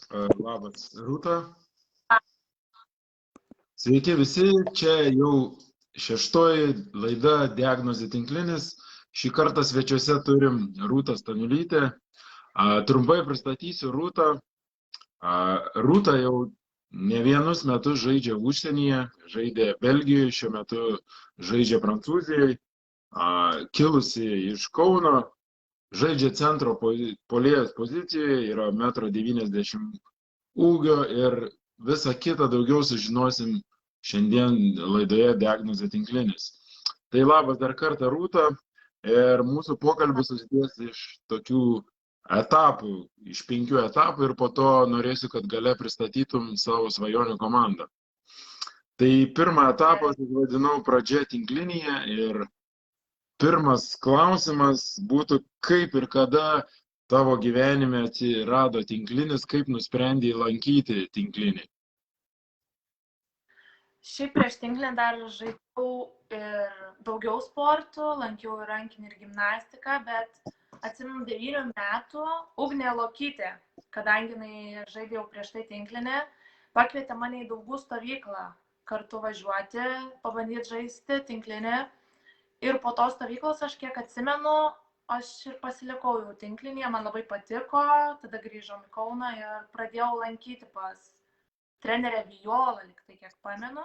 Labas, Rūta. Sveiki visi, čia jau šeštoji laida Diagnozė tinklinis. Šį kartą svečiuose turim Rūtą Staniulytę. Trumpai pristatysiu Rūtą. Rūta jau ne vienus metus žaidžia užsienyje, žaidė Belgijoje, šiuo metu žaidžia Prancūzijoje, kilusi iš Kauno, žaidžia centro puolėjos pozicijoje, yra 1,90 m ūgio ir visą kitą daugiau sužinosim šiandien laidoje Diagnozė tinklinis. Tai labas dar kartą Rūta ir mūsų pokalbis susidės iš tokių etapų, iš 5 etapų ir po to norėsiu, kad gale pristatytum savo svajonių komandą. Tai pirmą etapą vadinau pradžia tinklinėje ir pirmas klausimas būtų, kaip ir kada tavo gyvenime atsirado tinklinis, kaip nusprendei lankyti tinklinį? Šiaip prieš tinklinį dar žaidžiau ir daugiau sportų, lankiau ir rankinį ir gimnastiką, bet atsimenu 9 metų Ugnė Lokytė, kadangi jinai žaidė jau prieš tai tinklinį, pakvietė mane į Daugų stovyklą kartu važiuoti, pabandyti žaisti tinklinį. Ir po tos stovyklos aš kiek atsimenu, aš ir pasilikau jau tinklinėje, man labai patiko, tada grįžom į Kauną ir pradėjau lankyti pas trenerę Violą, lyg tai kiek pamenu,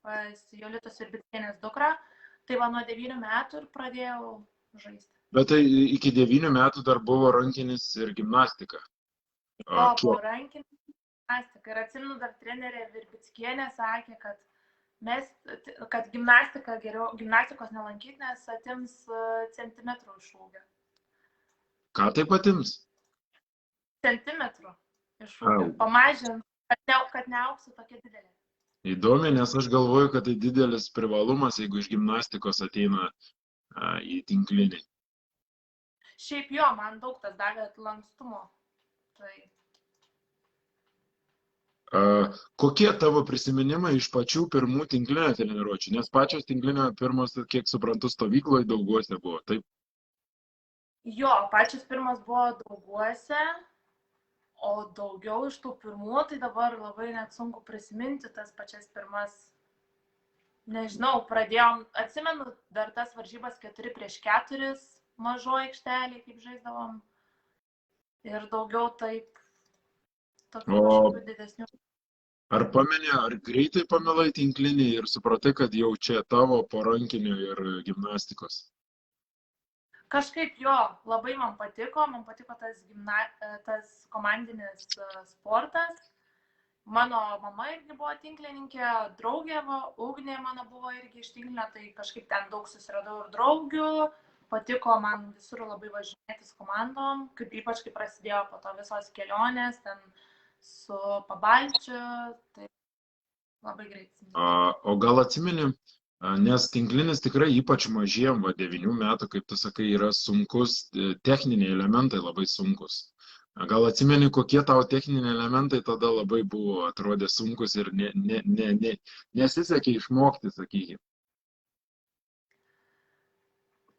pas Jolitos Virbickienės dukrą. Tai va nuo 9 metų ir pradėjau žaisti. Bet tai iki 9 metų dar buvo rankinis ir gimnastika. Buvo rankinis ir gimnastika. Ir atsimenu, dar trenerė Virbickienė sakė, kad gimnastikos nelankyti, nes atims centimetrų iš ūgio. Ką taip atims? Centimetrų iš ūgio. Pamažint, kad neauksiu tokia didelė. Įdomi, nes aš galvoju, kad tai didelis privalumas, jeigu iš gimnastikos ateina į tinklinį. Šiaip jo, man daug tas davė lankstumo. Tai... Kokie tavo prisiminimai iš pačių pirmų tinklinio treniruočių? Nes pačios tinklinio pirmos, kiek suprantu, stovykloje Dauguose buvo, taip? Jo, pačios pirmas buvo Dauguose, o daugiau iš tų pirmų, tai dabar labai net sunku prisiminti tas pačias pirmas. Nežinau, pradėjom, atsimenu dar tas varžybas 4 prieš 4 mažoje aikštelėje, kaip žaisdavom. Ir daugiau taip. Ar pameni, ar greitai pamilai tinklinį ir supratai, kad jau čia tavo po rankinio ir gimnastikos? Kažkaip jo, labai man patiko tas komandinis sportas. Mano mama irgi buvo tinklininkė, draugė Ugnė mano buvo irgi iš tinklinio, tai kažkaip ten daug susiradau ir draugių. Patiko man visur labai važinėtis komandom, ypač kai prasidėjo po to visos kelionės, ten su Pabalčiu, tai labai greit. O gal atsimeni, nes tinklinis tikrai ypač mažiem, 9 metų, kaip tu sakai, yra sunkus, techniniai elementai labai sunkus. Gal atsimeni, kokie tavo techniniai elementai tada labai buvo, atrodė sunkus ir nesisekė išmokti, sakykime?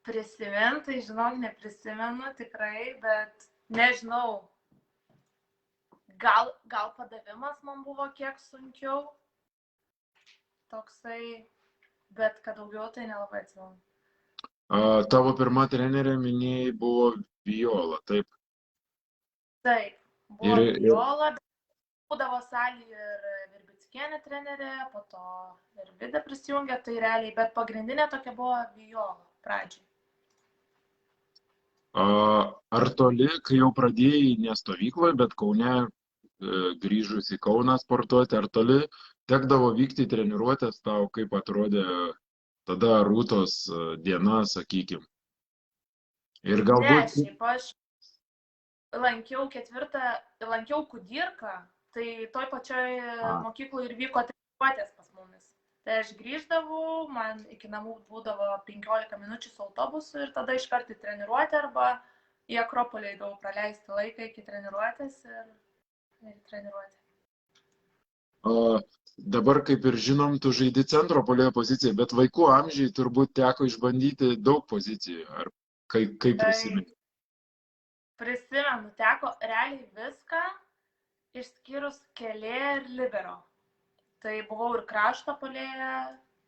Prisiminti, žinok, neprisimenu tikrai, bet nežinau. Gal padavimas man buvo kiek sunkiau, toksai, bet kad daugiau tai nelabai atsimenu. Tavo pirma trenerė minėjai buvo Viola, taip? Taip, buvo Viola, bet būdavo salėje ir Virbickienė trenerė, po to ir Vida prisijungė, tai realiai, bet pagrindinė tokia buvo Viola pradžiai. Ar toli, kai jau pradėjai ne stovykloje, bet Kaune grįžus į Kauną sportuoti, ar toli tekdavo vykti į treniruotės tau, kaip atrodė tada Rūtos diena, sakykim? Ir galbūt... Ne, šiaip aš lankiau Kudirką, tai toj pačioj mokykloje ir vyko treniruotės pas mumis. Tai aš grįždavau, man iki namų būdavo 15 minučių su autobusu ir tada iškart į treniruotę arba į Akropolį eidavau praleisti laiką iki treniruotės ir treniruotę. Dabar, kaip ir žinom, tu žaidi centro puolėjo poziciją, bet vaikų amžiai turbūt teko išbandyti daug pozicijų. Ar kaip prisimeni? Prisimenu, teko realiai viską. išskyrus kelė ir libero. Tai buvau ir krašto puolėja,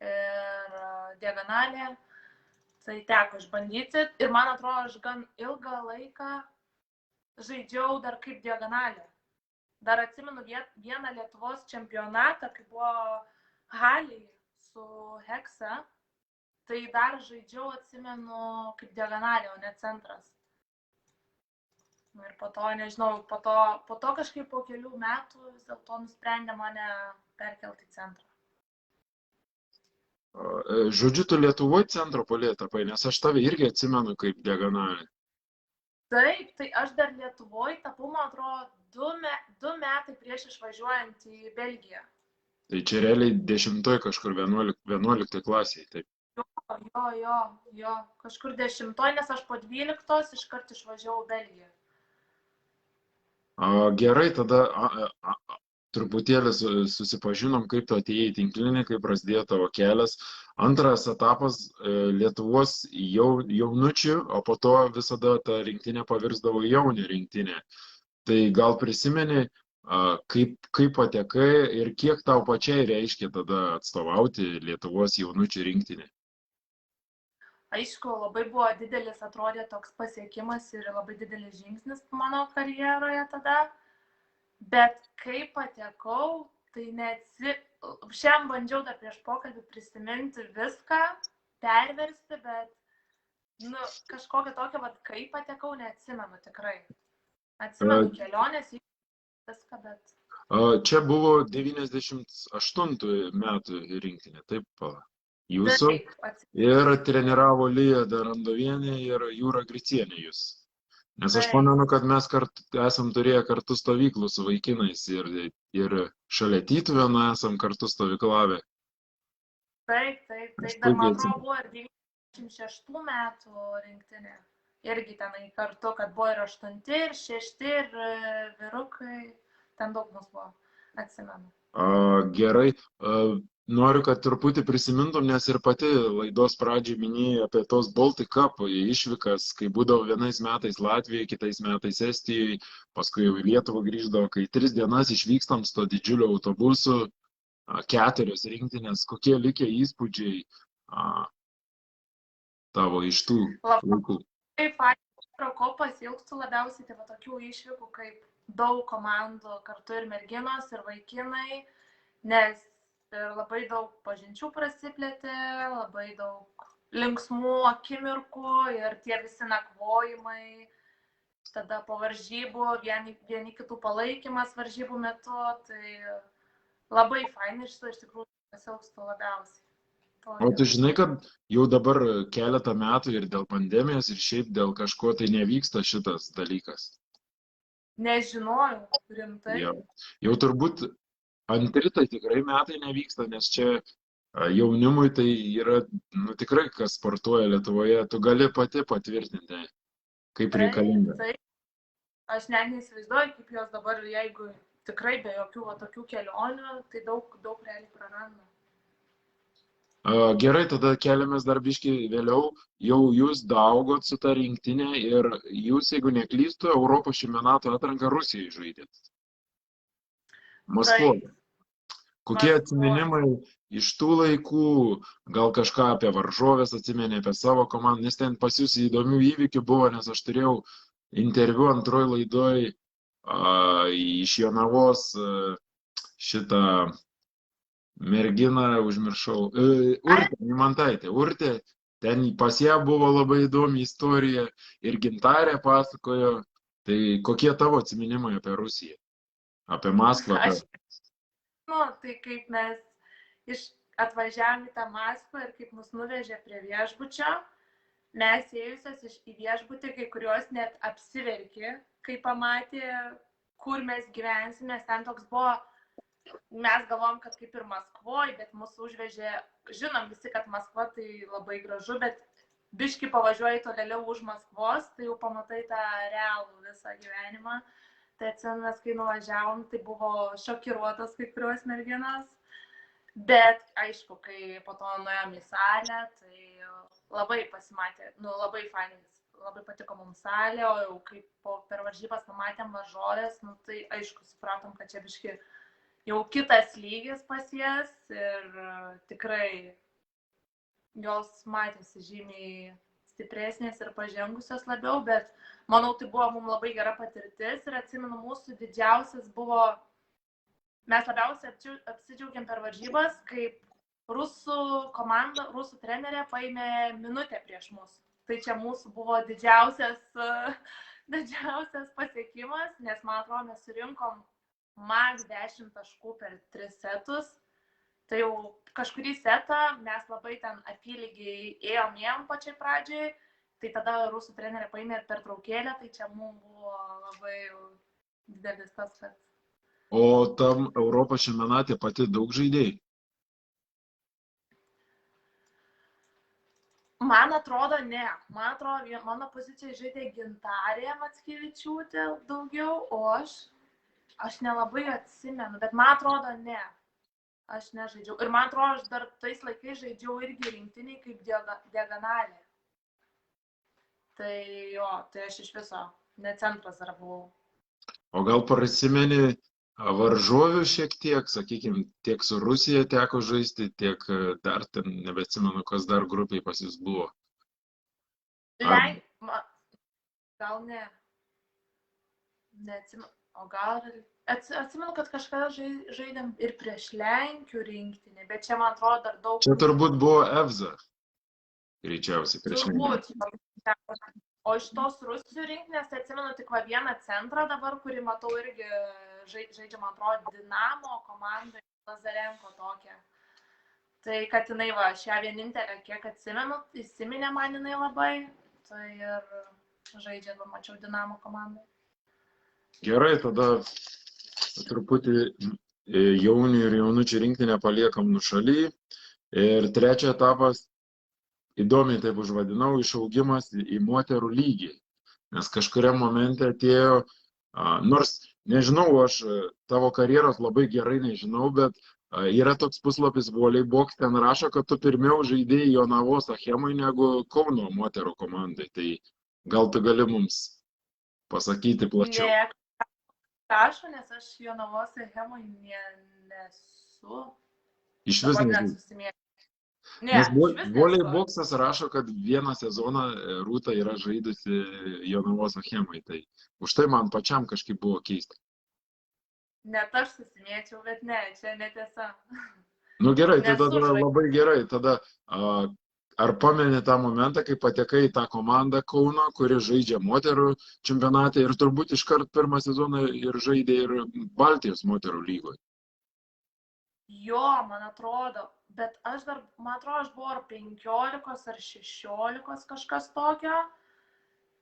ir diagonalė. Tai teko išbandyti ir man atrodo, aš gan ilgą laiką žaidžiau dar kaip diagonalė. Dar atsimenu vieną Lietuvos čempionatą, kai buvo Halėj su Heksa. Tai dar žaidžiau, atsimenu, kaip diagonalė, o ne centras. Ir po to, nežinau, po to kažkaip po kelių metų vis dėlto nusprendė mane perkelti į centrą. Žodžiu, tu Lietuvoje centro puolėja tapai, nes aš tave irgi atsimenu kaip diagonalį. Taip, tai aš dar Lietuvoje tapau, man atrodo, 2 metai prieš išvažiuojant į Belgiją. Tai čia realiai 10 kažkur 11 klasėje, taip. Jo, kažkur 10, nes aš po 12 iškart išvažiavau į Belgiją. Gerai, tada truputėlį susipažinom, kaip tu atėjai į tinklinį, kaip prasidėjo tavo kelias. Antras etapas Lietuvos jaunučių, o po to visada ta rinktinė pavirsdavo jaunių rinktinė. Tai gal prisimeni, kaip patekai ir kiek tau pačiai reiškia tada atstovauti Lietuvos jaunučių rinktinė? Aišku, labai buvo didelis, atrodė toks pasiekimas ir labai didelis žingsnis mano karjeroje tada. Bet kai patekau, tai šiandien bandžiau dar prieš pokalbį prisiminti viską, perversti, bet kažkokią tokią, kai patekau, neatsimenu tikrai. Atsimenu kelionės, viską, bet... Čia buvo 98 metų rinktinė, taip? Jūsų ir treniravo Lija Darandovienė ir Jūra Gricienė jūs. Nes aš pamenu, kad mes esam turėję kartu stovyklų su vaikinais ir šalia Tytuvėno esam kartu stovyklavę. Taip, dar man atrodo buvo ir 96 metų rinktinė. Irgi tenai kartu, kad buvo ir 8, ir 6, ir vyrukai. Ten daug mus buvo, atsimenu. Gerai. Noriu, kad truputį prisimintum, nes ir pati laidos pradžiai minėjai apie tos Baltic Cup išvykas, kai būdavo vienais metais Latvijoje, kitais metais Estijoje, paskui jau į Lietuvą grįždavo, kai 3 dienas išvykstam su to didžiuliu autobusu, 4 rinktinės, kokie likę įspūdžiai tavo iš tų laikų? Taip, ko pasiilgstu labiausiai, tai va tokių išvykų, kaip daug komandų, kartu ir merginos, ir vaikinai, nes ir labai daug pažinčių prasiplėtė, labai daug linksmų akimirkų ir tie visi nakvojimai, tada po varžybų, vieni kitų palaikymas varžybų metu, tai labai fainai iš tikrųjų pasiilgstu labiausiai. O tu žinai, kad jau dabar keletą metų ir dėl pandemijos ir šiaip dėl kažko tai nevyksta šitas dalykas? Nežinojau, rimtai. Jau turbūt antri tai tikrai metai nevyksta, nes čia jaunimui tai yra, tikrai, kas sportuoja Lietuvoje, tu gali pati patvirtinti, kaip reikalinga. Taip. Aš net neįsivaizduoju, kaip jos dabar, jeigu tikrai be jokių tokių kelionių, tai daug realiai praranda. Gerai, tada keliamės dar biškį vėliau, jau jūs daaugot su ta rinktinė ir jūs, jeigu neklystu, Europos čempionato atranką Rusijai žaidėt. Maskvoje. Kokie atsiminimai iš tų laikų, gal kažką apie varžovės atsimeni, apie savo komandą, nes ten pas jūs įdomių įvykių buvo, nes aš turėjau interviu antroji laidoj iš Jonavos šitą merginą, užmiršau, Urtė Nimantaitė. Urtė, ten pas ją buvo labai įdomi istorija ir Gintarė pasakojo. Tai kokie tavo atsiminimai apie Rusiją, apie Maskvą? Tai kaip mes atvažiavome į tą Maskvą ir kaip mus nuvežė prie viešbučio, mes ėjusios į viešbutį, kai kurios net apsiverkė, kai pamatė, kur mes gyvensim, nes ten toks buvo. Mes galvom, kad kaip ir Maskvoje, bet mūsų užvežė, žinom visi, kad Maskva tai labai gražu, bet biškį pavažiuoji tolėliau už Maskvos, tai jau pamatai tą realų visą gyvenimą. Tai atsimename, kai nuvažiavom, tai buvo šokiruotas kai kurios merginos, bet aišku, kai po to nuėjom į salę, tai labai pasimatė, labai fainai labai patiko mums salė, o jau kai per varžybas pamatėm varžovės, nu, tai aišku, supratom, kad čia biški jau kitas lygis pas jas ir tikrai jos matėsi žymiai stipresnės ir pažengusios labiau, bet manau, tai buvo mums labai gera patirtis ir atsimenu, mūsų didžiausias buvo, mes labiausiai apsidžiaugiam per varžybas, kaip rusų komanda, rusų trenerė paėmė minutę prieš mus. Tai čia mūsų buvo didžiausias pasiekimas, nes man atrodo, mes surinkom max 10 taškų per 3 setus. Tai jau kažkurį setą mes labai ten apylygiai ėjom pačiai pradžiai, tai tada rusų trenerė paėmė ir pertraukėlę, tai čia mums buvo labai didelis tas, kad... O tam Europos čempionate pati daug žaidėjai? Man atrodo, ne. Man atrodo, mano pozicijoje žaidė Gintarė Mackevičiūtė daugiau, o aš nelabai atsimenu, bet man atrodo, ne. Aš nežaidžiau. Ir man atrodo, aš dar tais laikais žaidžiau irgi rinktiniai kaip diagonalė. Tai jo, tai aš iš viso ne centras dar buvau. O gal prisimeni varžovių šiek tiek, sakykime, tiek su Rusija teko žaisti, tiek dar ten, nebeatsimenu, kas dar grupiai pas jūs buvo. Gal ne. Neatsimenu. O gal atsimenu, kad kažkada žaidėm ir prieš Lenkių rinktinį, bet čia, man atrodo, dar daug... Čia turbūt buvo EVZA, greičiausiai prieš Lenkiją. O iš tos Rusijų rinktinės, tai atsimenu tik vieną centrą dabar, kurį matau irgi žaidžia, man atrodo, Dinamo komandai, Lazarenko tokia. Tai kad jinai va, šią vienintelę, kiek atsimenu, įsiminė man jinai labai, tai ir žaidžia, mačiau Dinamo komandai. Gerai, tada truputį jaunių ir jaunučių rinktinę paliekam nušaly. Ir trečias etapas, įdomiai taip užvadinau, išaugimas į moterų lygį. Nes kažkuriam momente atėjo, nors nežinau, aš tavo karjeros labai gerai nežinau, bet yra toks puslapis Volejbox, ten rašo, kad tu pirmiau žaidėjai Jonavos Achemai negu Kauno moterų komandai. Tai gal tu gali mums pasakyti plačiau? Ne, rašo, nes aš Jonavos Achemai nesu. Iš vis nežinau. Nes Volejboxas rašo, kad vieną sezoną Rūta yra žaidusi Jonavos Achemai. Tai už tai man pačiam kažkaip buvo keista. Net aš susimėčiau, bet ne, čia netiesa. Nu gerai, tai tada labai gerai. Tada ar pameni tą momentą, kai patekai į tą komandą Kauno, kuri žaidžia moterų čempionate ir turbūt iškart pirmą sezoną ir žaidė ir Baltijos moterų lygoje? Jo, man atrodo, bet aš dar, man atrodo, aš buvau ar 15 ar 16 kažkas tokio.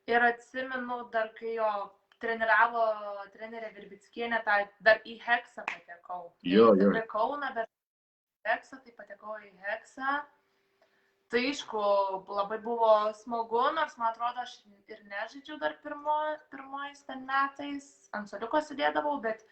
Ir atsimenu dar, kai jo treniravo trenerė Virbickienė, tai dar į Heksą patekau. Jo. Į Kauną, bet Heksą, tai patekau į Heksą. Tai aišku, labai buvo smagu, nors man atrodo, aš ir nežaidžiau dar pirmojais ten metais, ant suoliuko sėdėdavau, bet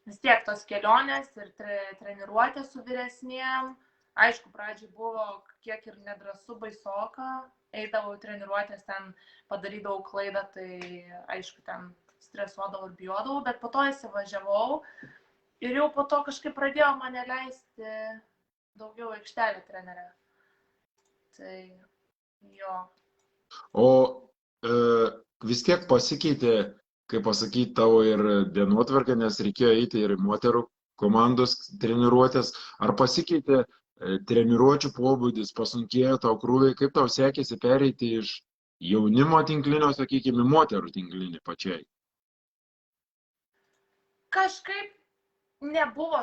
vis tiek tos kelionės ir treniruotės su vyresniem. Aišku, pradžiai buvo kiek ir nedrąsu, baisoka, eidavau treniruotės, ten padarydavau klaidą, tai aišku, ten stresuodavau ir bijodavau, bet po to įsivažiavau ir jau po to kažkaip pradėjo mane leisti daugiau aikštelę trenerę. Tai jo. O vis tiek pasikeitė, kaip pasakyti, tavo ir dienotvarkė, nes reikėjo eiti ir moterų komandos treniruotės. Ar pasikeitė treniruočių pobūdis, pasunkėjo tau krūviai, kaip tau sekėsi pereiti iš jaunimo tinklinio, sakykime, moterų tinklinį pačiai? Kažkaip nebuvo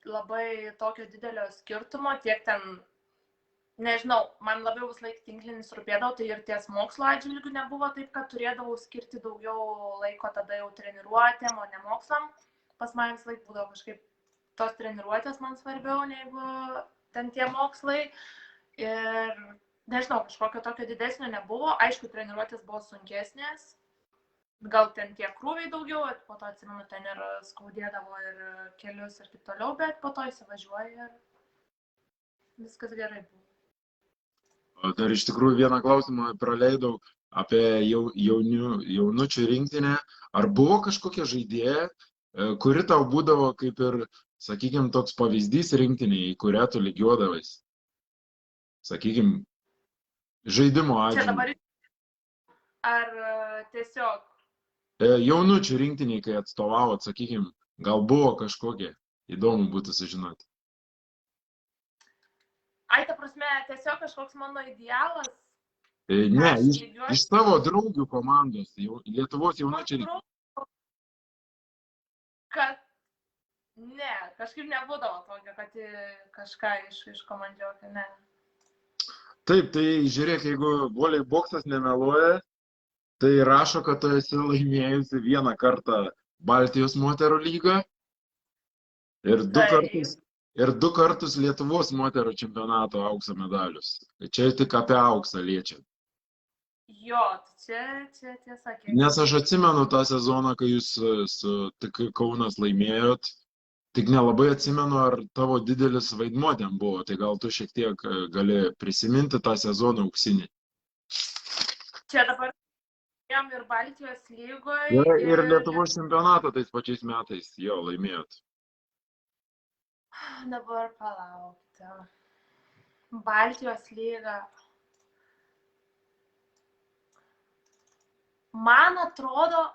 labai tokio didelio skirtumo, tiek ten, nežinau, man labiau vis laik tinklinis rūpėdavo, tai ir ties mokslo atžvilgių nebuvo taip, kad turėdavau skirti daugiau laiko tada jau treniruotėm, o ne mokslam. Pas man vis laik būdavo kažkaip tos treniruotės man svarbiau negu ten tie mokslai. Ir nežinau, kažkokio tokio didesnio nebuvo. Aišku, treniruotės buvo sunkesnės. Gal ten tie krūviai daugiau, po to atsimenu, ten ir skaudėdavo ir kelius ir taip toliau, bet po to įsivažiuoju ir viskas gerai buvo. Dar iš tikrųjų vieną klausimą praleidau. apie jaunučių rinktinę. Ar buvo kažkokia žaidėja, kuri tau būdavo kaip ir, sakykime, toks pavyzdys rinktinėje, į kurią tu lygiuodavais? Sakykime, žaidimo Čia atžvilgiu. dabar ar tiesiog Jaunučių rinktiniai, kai atstovavot, sakykime, gal buvo kažkokie, įdomu būtų sužinoti. ai, ta prasme, tiesiog kažkoks mano idealas. Ne, Aš lygiuosi- iš tavo draugių komandos, Lietuvos jaunučiai. Manau, kad ne, kažkaip nebūdavo tokio, kad kažką iš komandžiokio, ne. Taip, tai žiūrėk, jeigu voliai boksas nemeluoja, tai rašo, kad tu esi laimėjusi vieną kartą Baltijos moterų lygą ir du kartus Lietuvos moterų čempionato aukso medalius. Čia tik apie auksą liečia. Jo, tai čia tiesa. Nes aš atsimenu tą sezoną, kai jūs su TK Kaunas laimėjot, tik nelabai atsimenu, ar tavo didelis vaidmuo ten buvo, tai gal tu šiek tiek gali prisiminti tą sezoną auksinį. Čia dabar ir Baltijos lygoje. Ir Lietuvos čempionatą tais pačiais metais jo laimėjot. Dabar palaukite. Baltijos lyga. Man atrodo,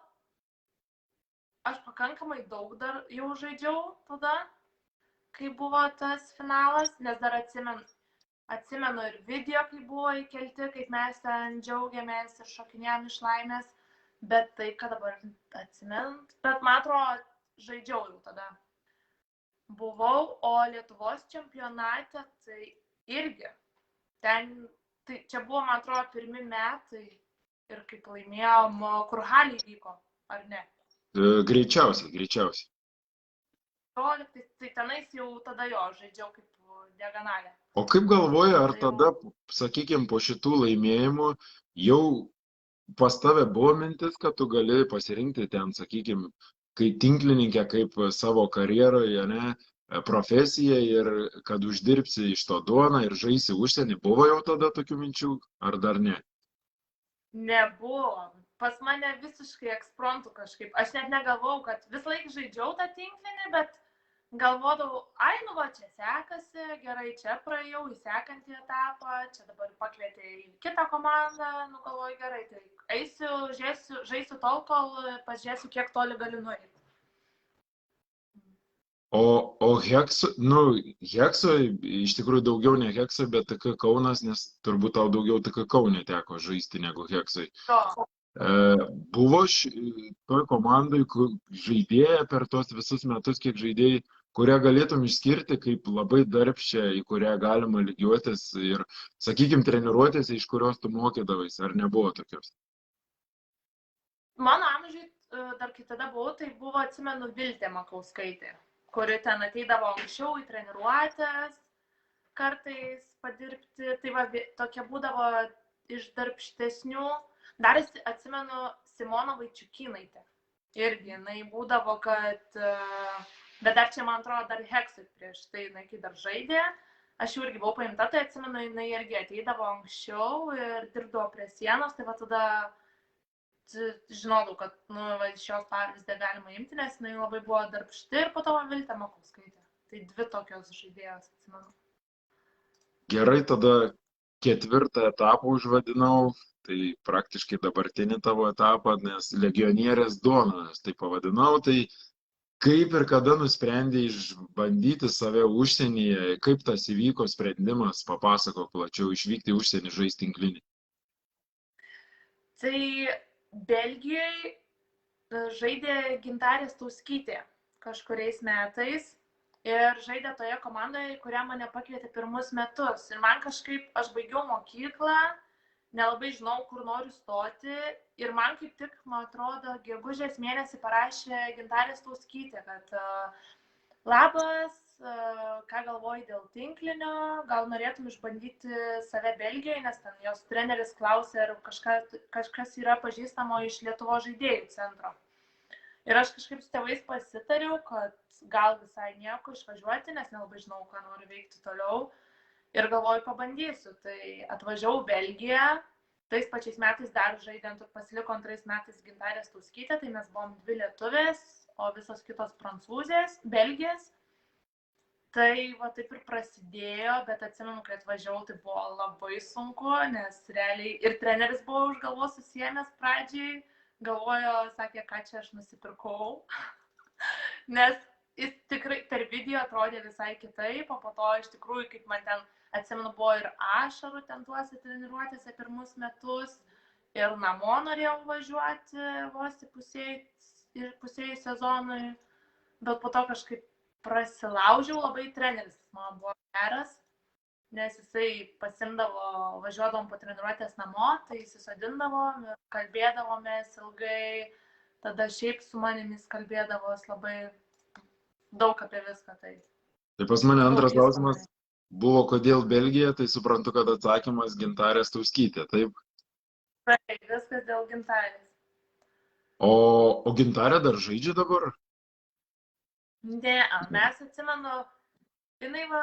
aš pakankamai daug dar jau žaidžiau tada, kai buvo tas finalas, nes dar atsimenu ir video, kai buvo įkelti, kaip mes ten džiaugiamės ir šokinėjom iš laimės, bet tai, kad dabar atsimint, bet man atrodo, žaidžiau jau tada. Buvau, o Lietuvos čempionate tai irgi. Ten, tai čia buvo, man atrodo, pirmi metai ir kaip laimėjom, kur Halėj vyko, ar ne? Greičiausiai. Tai tenais jau tada jo žaidžiau kaip diagonalė. O kaip galvoji, ar tada, sakykime, po šitų laimėjimų jau pas tave buvo mintis, kad tu gali pasirinkti ten, sakykime, kai tinklininkę kaip savo karjeroje, ne, profesiją ir kad uždirbsi iš to duoną ir žaisi užsienį. Buvo jau tada tokių minčių, ar dar ne? Nebuvo. Pas mane visiškai ekspromtu kažkaip. Aš net negalvojau, kad visą laiką žaidžiau tą tinklinį, bet galvodavau, ai, nu va, čia sekasi, gerai, čia praėjau į sekantį etapą, čia dabar pakvietė į kitą komandą, nu galvoju, gerai, tai eisiu, žaisiu tol, kol pažiūrėsiu, kiek toli galiu nueiti. O Hekso, Hekso, iš tikrųjų daugiau ne Hekso, bet TK Kaunas, nes turbūt tau daugiau TK Kaune teko žaisti negu Heksai. Buvo toj komandai žaidėja per tos visus metus, kiek žaidėjai, kurią galėtum išskirti kaip labai darbščią, į kurią galima lygiuotis ir, sakykime, treniruotėse, iš kurios tu mokydavais, ar nebuvo tokios? Mano amžiui, dar kai tada buvau, tai buvo, atsimenu, Viltė Makauskaitė, kuri ten ateidavo anksčiau į treniruotės, kartais padirbti, tai va, tokia būdavo iš darbštesnių. Dar atsimenu Simona Vaičiukynaitė. Irgi, jinai būdavo, kad, bet dar čia, man atrodo, dar Heksui prieš tai, kai dar žaidė, aš jau irgi buvau paimta, tai atsimenu, jinai irgi ateidavo anksčiau ir dirbdavo prie sienos, tai va tada žinodavau, kad iš šios pavyzdį galima imti, nes jinai labai buvo darbšti ir po to Viltė Makauskaitė. Tai dvi tokios žaidėjos, atsimenu. Gerai, tada ketvirtą etapą užvadinau, tai praktiškai dabartinį tavo etapą, nes legionierės duona, aš tai pavadinau, tai kaip ir kada nusprendė išbandyti save užsienyje, kaip tas įvyko sprendimas, papasakok plačiau, išvykti užsienį žaisti tinklinį. Tai Belgijoje žaidė Gintarė Stauskytė kažkuriais metais ir žaidė toje komandoje, kurią mane pakvietė pirmus metus. Ir man kažkaip, aš baigiau mokyklą, nelabai žinau, kur noriu stoti ir man kaip tik, man atrodo, gegužės mėnesį parašė Gintarė Stauskytė, kad labas, ką galvoji dėl tinklinio, gal norėtum išbandyti save Belgijoje, nes ten jos treneris klausė, ar kažkas yra pažįstamo iš Lietuvos žaidėjų centro. Ir aš kažkaip su tėvais pasitariau, kad gal visai nieko išvažiuoti, nes nelabai žinau, ką noriu veikti toliau. Ir galvoju, pabandysiu. Tai atvažiavau Belgiją, tais pačiais metais dar žaidėm, pasiliko 2 metais Gintarė Stauskytė, tai mes buvom 2 lietuvės, o visos kitos prancūzės, belgės. Tai va taip ir prasidėjo, bet atsimenu, kai atvažiavau, tai buvo labai sunku, nes realiai ir treneris buvo už galvos susiėmęs pradžiai, galvojo, sakė, ką čia aš nusipirkau, nes jis tikrai per video atrodė visai kitaip, o po to iš tikrųjų, kaip man ten, atsimenu, buvo ir ašarų ten tuose treniruotėse pirmus metus, ir namo norėjau važiuoti vos pusėjai sezonui, bet po to kažkaip prasilaužiau, labai treneris man buvo geras, nes jisai pasimdavo, važiuodavom po treniruotės namo, tai įsisodindavo, kalbėdavomės ilgai, tada šiaip su manimis kalbėdavos labai daug apie viską. Tai pas mane antras klausimas buvo, kodėl Belgija, tai suprantu, kad atsakymas Gintarė Stauskytė, taip? Taip, viskas dėl Gintarės. O Gintarė dar žaidžia dabar? Ne, mes atsimenu, jinai va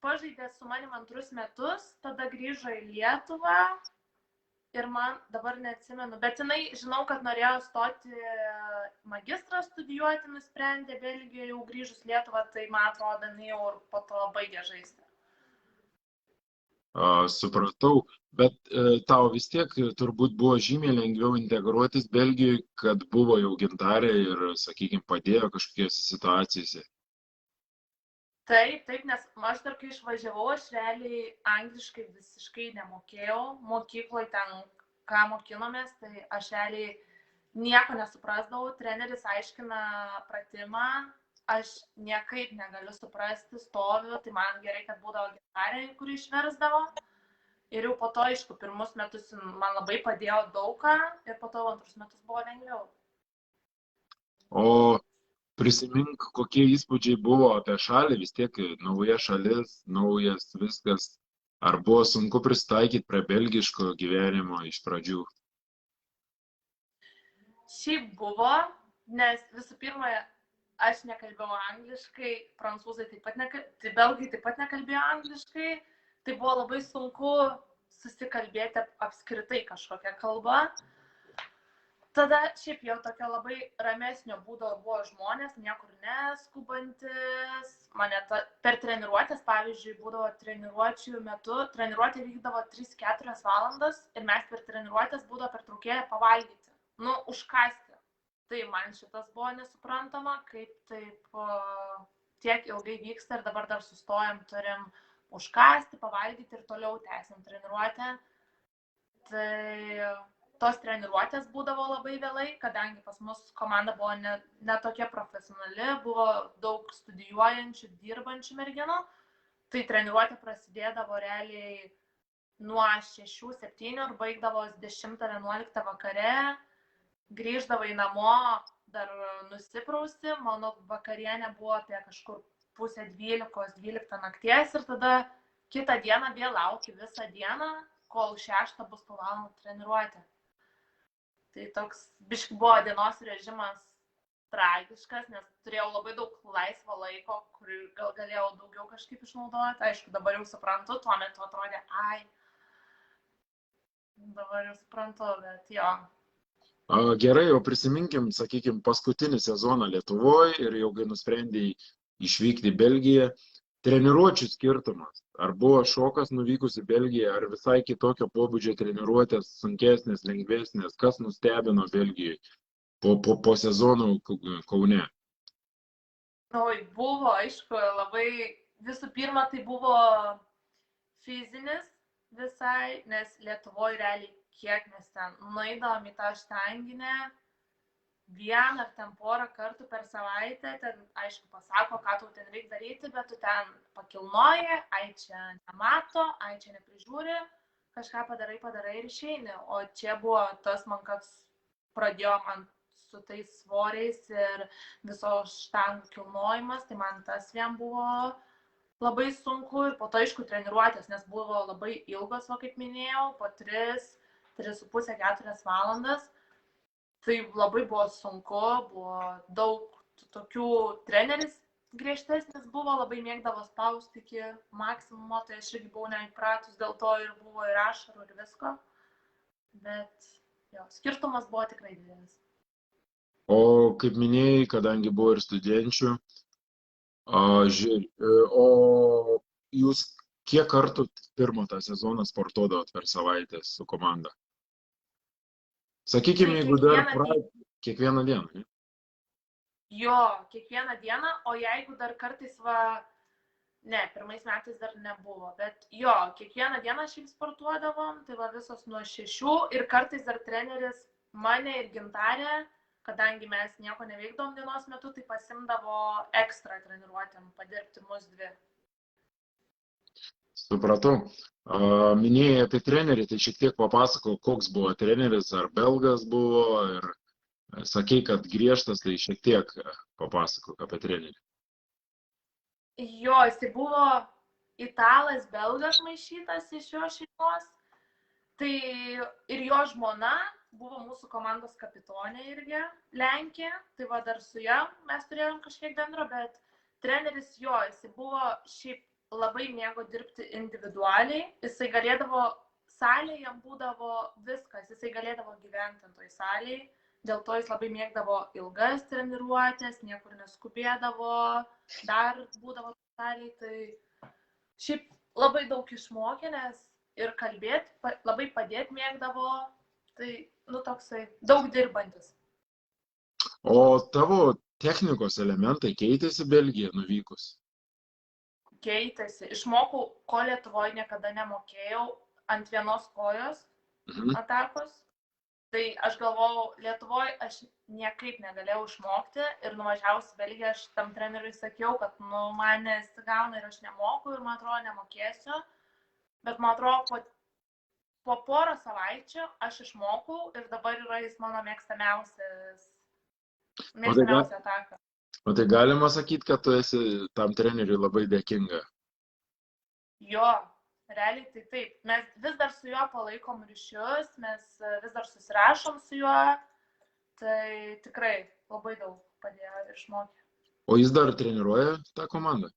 pažaidė su manim 2 metus, tada grįžo į Lietuvą ir man dabar neatsimenu, bet jinai, žinau, kad norėjo stoti magistrą studijuoti, nusprendė Belgijoje, jau grįžus Lietuvą, tai man atrodo, jinai jau ir po to baigė žaisti. Supratau, bet tau vis tiek turbūt buvo žymiai lengviau integruotis Belgijoje, kad buvo jau Gintarė ir, sakykime, padėjo kažkokiose situacijose. Taip, nes aš dar kai išvažiavau, aš realiai angliškai visiškai nemokėjau, mokykloje ten, ką mokinomės, tai aš realiai nieko nesuprasdavau, treneris aiškina pratimą, aš niekaip negaliu suprasti, stoviu, tai man gerai, kad būdavo Gintarė, kuri išversdavo. Ir jau po to, aišku, pirmus metus man labai padėjo daugą ir po to 2 metus buvo lengviau. O prisimink, kokie įspūdžiai buvo apie šalį, vis tiek nauja šalis, naujas viskas. Ar buvo sunku prisitaikyti prie belgiško gyvenimo iš pradžių? Šiaip buvo, nes visų pirma, aš nekalbėjau angliškai, prancūzai taip pat tai belgai taip pat nekalbėjo angliškai, tai buvo labai sunku susikalbėti apskritai kažkokią kalbą. Tada šiaip jau tokia labai ramesnio būdo buvo žmonės, niekur neskubantis. Mane per treniruotės, pavyzdžiui, būdavo treniruočių metu, treniruotė vykdavo 3-4 valandas ir mes per treniruotės būdavo pertraukėlę pavalgyti, užkasti. Tai man šitas buvo nesuprantama, kaip taip tiek ilgai vyksta ir dabar dar sustojam, turim užkasti, pavalgyti ir toliau tęsim treniruotę. Tai tos treniruotės būdavo labai vėlai, kadangi pas mus komanda buvo ne tokia profesionali, buvo daug studijuojančių, dirbančių merginų, tai treniruotė prasidėdavo realiai nuo 6-7 ir baigdavo 10-11 vakare, grįždavai namo, dar nusiprausi, mano vakarienė buvo apie kažkur 11:30 nakties ir tada kitą dieną vėl lauki visą dieną, kol 6 bus po valandą treniruotė. Tai toks biškai buvo dienos režimas tragiškas, nes turėjau labai daug laisvo laiko, kurį gal galėjau daugiau kažkaip išnaudoti. Aišku, dabar jau suprantu, tuo metu atrodė, dabar jau suprantu, bet jo. Gerai, o prisiminkim, sakykime, paskutinį sezoną Lietuvoje ir jau kai nusprendėjai išvykti į Belgiją, treniruočių skirtumas. Ar buvo šokas nuvykus į Belgiją, ar visai kitokio pobūdžio treniruotės, sunkesnės, lengvesnės, kas nustebino Belgijoje po sezonų Kaune? Buvo, aišku, labai, visų pirma, tai buvo fizinis visai, nes Lietuvoje realiai kiek mes ten nueidavom į tą štanginę, 1 ar ten porą kartų per savaitę, ten aišku pasako, ką tau ten reikia daryti, bet tu ten pakilnoji, čia nemato, čia neprižiūri, kažką padarai ir išeini. O čia buvo tas man, kad pradėjo man su tais svoriais ir viso štangų kilnojimas, tai man tas vien buvo labai sunku ir po to aišku treniruotės, nes buvo labai ilgos, kaip minėjau, po 3,5-4 valandas. Tai labai buvo sunku, buvo daug tokių, treneris griežtesnis buvo, labai mėgdavo spausti iki maksimumo, tai aš irgi buvau neįpratus, dėl to ir buvo ir ašarų ir visko. bet jo, skirtumas buvo tikrai didelis. O kaip minėjai, kadangi buvo ir studenčių, o jūs kiek kartų pirmą tą sezoną sportuodavot per savaitę su komanda? Sakykime, Tai jeigu dar kiekvieną dieną. Ne? Jo, kiekvieną dieną, o jeigu dar kartais ne, pirmais metais dar nebuvo, bet jo, kiekvieną dieną šiaip sportuodavom, tai visos nuo 6 ir kartais dar treneris mane ir Gintarę, kadangi mes nieko neveikdavom dienos metu, tai pasimdavo ekstra treniruotėm padirbti mus dvi. Supratau. Minėjai apie trenerį, tai šiek tiek papasakau, koks buvo treneris, ar belgas buvo, ir sakei, kad griežtas, tai šiek tiek papasakok apie trenerį. Jo, jisai buvo italas belgas maišytas iš jo šeimos, tai ir jo žmona buvo mūsų komandos kapitonė irgi, Lenkija, tai dar su ja mes turėjom kažkiek bendro, bet treneris jo, jisai buvo šiaip labai mėgo dirbti individualiai, jisai galėdavo, salėje jam būdavo viskas, jisai galėdavo gyventi ant toj salėje, dėl to jis labai mėgdavo ilgas treniruotės, niekur neskubėdavo, dar būdavo salėje, tai šiaip labai daug išmokė, nes ir kalbėti, labai padėti mėgdavo, tai, toksai, daug dirbantis. O tavo technikos elementai keitėsi Belgiją nuvykus? Keitėsi. Išmokau, ko Lietuvoje niekada nemokėjau, ant vienos kojos atakos. Tai aš galvojau, Lietuvoje aš niekaip negalėjau išmokti ir nuvažiavus į Belgiją, aš tam treneriui sakiau, kad man nesigauna ir aš nemoku ir man atrodo nemokėsiu. Bet man atrodo, po porą savaičių aš išmokau ir dabar yra jis mano mėgstamiausia ataka. O tai galima sakyti, kad tu esi tam treneriui labai dėkinga? Jo, realiai tai taip. Mes vis dar su juo palaikom ryšius, mes vis dar susirašom su juo, tai tikrai labai daug padėjo ir išmokė. O jis dar treniruoja tą komandą?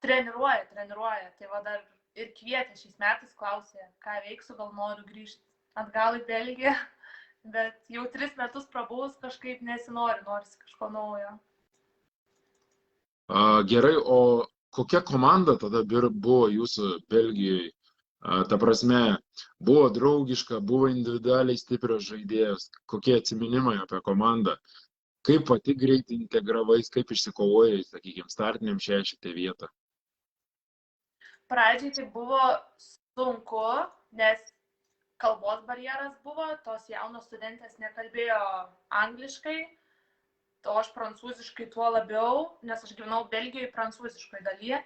Treniruoja. Tai dar ir kvietė šiais metais, klausė, ką veiksiu, gal noriu grįžti atgal į Belgiją. Bet jau 3 metus prabuvus kažkaip nesinori, norisi kažko naujo. Gerai, o kokia komanda tada buvo jūsų Belgijoje? Ta prasme, buvo draugiška, buvo individualiai stiprios žaidėjos. Kokie atsiminimai apie komandą? Kaip pati greitai integravais, kaip išsikovojai, sakykime, startiniam 6 vietą? Pradžiai tai buvo sunku, nes kalbos barjeras buvo, tos jaunos studentės nekalbėjo angliškai, o aš prancūziškai tuo labiau, nes aš gyvenau Belgijoje prancūziškoje dalyje.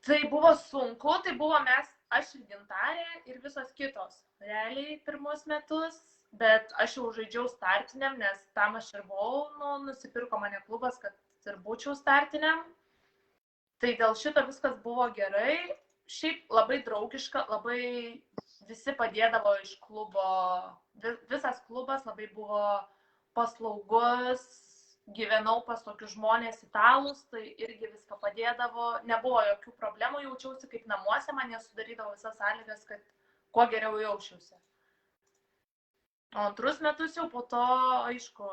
Tai buvo sunku, tai buvo aš ir Gintarė ir visos kitos, realiai pirmus metus, bet aš jau žaidžiau startiniam, nes tam aš ir buvau, nusipirko mane klubas, kad ir būčiau startiniam. Tai dėl šito viskas buvo gerai, šiaip labai draugiška, labai visi padėdavo iš klubo, visas klubas labai buvo paslaugus, gyvenau pas tokius žmonės italus, tai irgi viską padėdavo, nebuvo jokių problemų, jaučiausi kaip namuose, man jie sudarydavo visas sąlygas, kad kuo geriau jausčiausi. O antrus metus jau po to, aišku,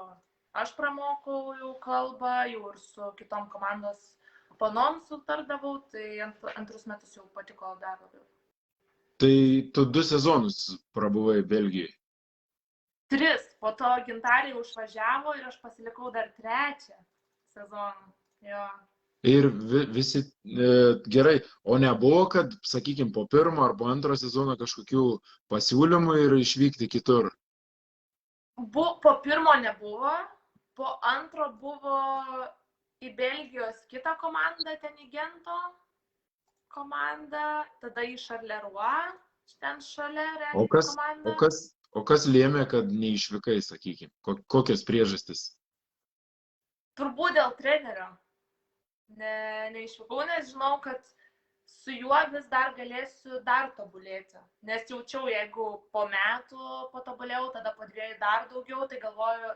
aš pramokau jau kalbą, jau ir su kitom komandos panom sutardavau, tai antrus metus jau patiko dar labiau. Tai tu 2 sezonus prabuvai Belgijoje? 3, po to Gintarė užvažiavo ir aš pasilikau dar 3 sezoną. Jo. Ir visi gerai, o nebuvo, kad, sakykime, po 1 ar po 2 sezono kažkokių pasiūlymų ir išvykti kitur? Po 1 nebuvo, po 2 buvo į Belgijos kitą komandą, ten į Gento komandą, tada į Charleroi, ten šalia realiai komanda. O kas lėmė, kad neišvykai, sakykime? Kokios priežastys? Turbūt dėl trenerio. Neišvykau, nes žinau, kad su juo vis dar galėsiu dar tobulėti. Nes jaučiau, jeigu po metų patobulėjau, tada po 2 dar daugiau, tai galvoju,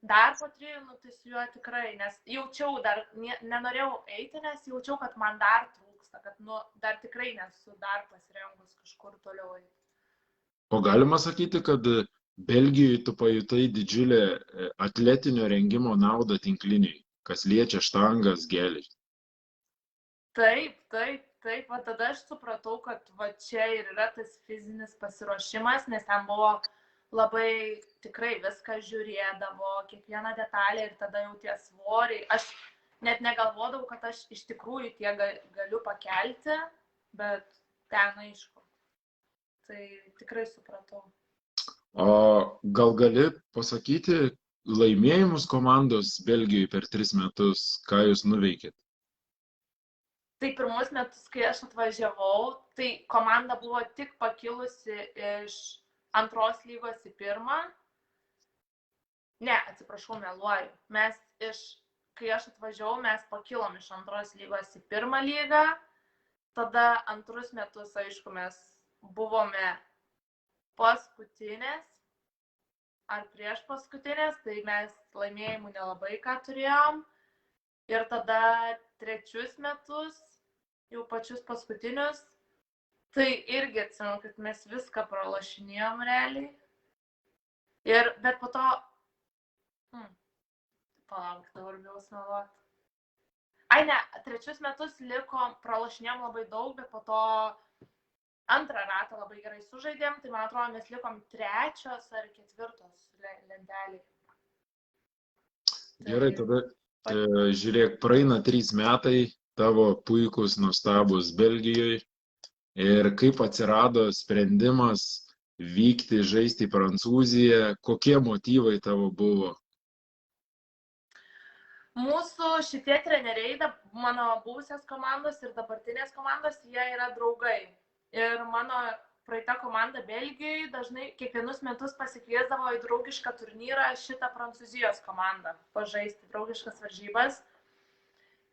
dar po 3, tai su juo tikrai, nes jaučiau dar, nenorėjau eiti, nes jaučiau, kad man dar trūksta, kad dar tikrai nesu dar pasirengus kažkur toliau eiti. O galima sakyti, kad Belgijoje tu pajutai didžiulę atletinio rengimo naudą tinkliniui, kas liečia štangas, gelį. Taip, taip, taip, va tada aš supratau, kad va čia ir yra tas fizinis pasiruošimas, nes ten buvo labai tikrai viską žiūrėdavo, kiekvieną detalę ir tada jau tie svoriai. Aš net negalvodavau, kad aš iš tikrųjų tie galiu pakelti, bet ten aišku. Tai tikrai supratau. O gal gali pasakyti laimėjimus komandos Belgijoje per 3 metus, ką jūs nuveikėt? Tai pirmus metus, kai aš atvažiavau, tai komanda buvo tik pakilusi iš 2 lygos į 1. Ne, atsiprašau, meluoju. Kai aš atvažiavau, mes pakilom iš 2 lygos į 1 lygą. Tada 2 metus, aišku, mes buvome paskutinės ar prieš paskutinės, tai mes laimėjimų nelabai ką turėjom. Ir tada 3 metus, jau pačius paskutinius, tai irgi atsimenu, kad mes viską pralošinėjom realiai. Bet po to, palauk, dabar bijau smeluoti. Ai ne, 3 metus likom, pralošinėjom labai daug, bet po to 2 ratą labai gerai sužaidėm, tai man atrodo, mes likom 3 ar 4 lentelį. Gerai, tada žiūrėk, praeina 3 metai, tavo puikus, nuostabus Belgijoje. Ir kaip atsirado sprendimas vykti žaisti į Prancūziją, kokie motyvai tavo buvo? Mūsų šitie treneriai, mano buvusios komandos ir dabartinės komandos, jie yra draugai. Ir mano praeita komanda Belgijoje dažnai kiekvienus metus pasikviesdavo į draugišką turnyrą šitą Prancūzijos komandą pažaisti draugiškas varžybas.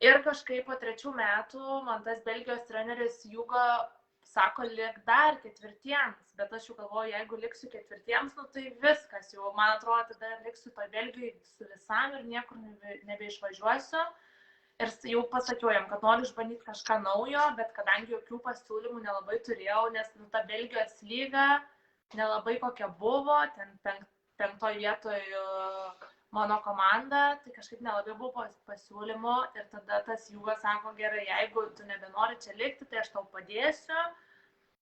Ir kažkaip po 3 metų man tas Belgijos treneris Jugo sako, lik dar 4, bet aš jau galvoju, jeigu liksiu 4, nu tai viskas, jau man atrodo, tada liksiu toj Belgijai su visam ir niekur nebeišvažiuosiu. Ir jau pasakiau jam, kad noriu išbandyti kažką naujo, bet kadangi jokių pasiūlymų nelabai turėjau, nes ta Belgijos lyga nelabai kokia buvo, ten 5 vietoje mano komanda, tai kažkaip nelabai buvo pasiūlymų ir tada tas Jugas sako, gerai, jeigu tu nebenori čia likti, tai aš tau padėsiu,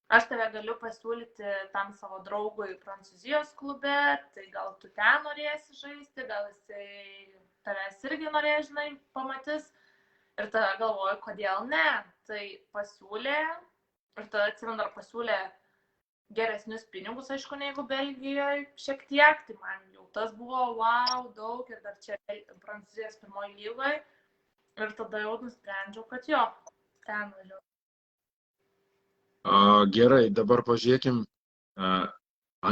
aš tave galiu pasiūlyti tam savo draugui Prancūzijos klube, tai gal tu ten norėsi žaisti, gal jisai tavęs irgi norės, žinai, pamatys. Ir tada galvoju, kodėl ne, tai pasiūlė ir tada atsimenu dar pasiūlė geresnius pinigus, aišku, negu Belgijoje šiek tiek, tai man jau tas buvo wow, daug ir dar čia Prancūzijos 1 lygoje ir tada jau nusprendžiau, kad jo, ten važiuoju. Gerai, dabar pažiūrėkim,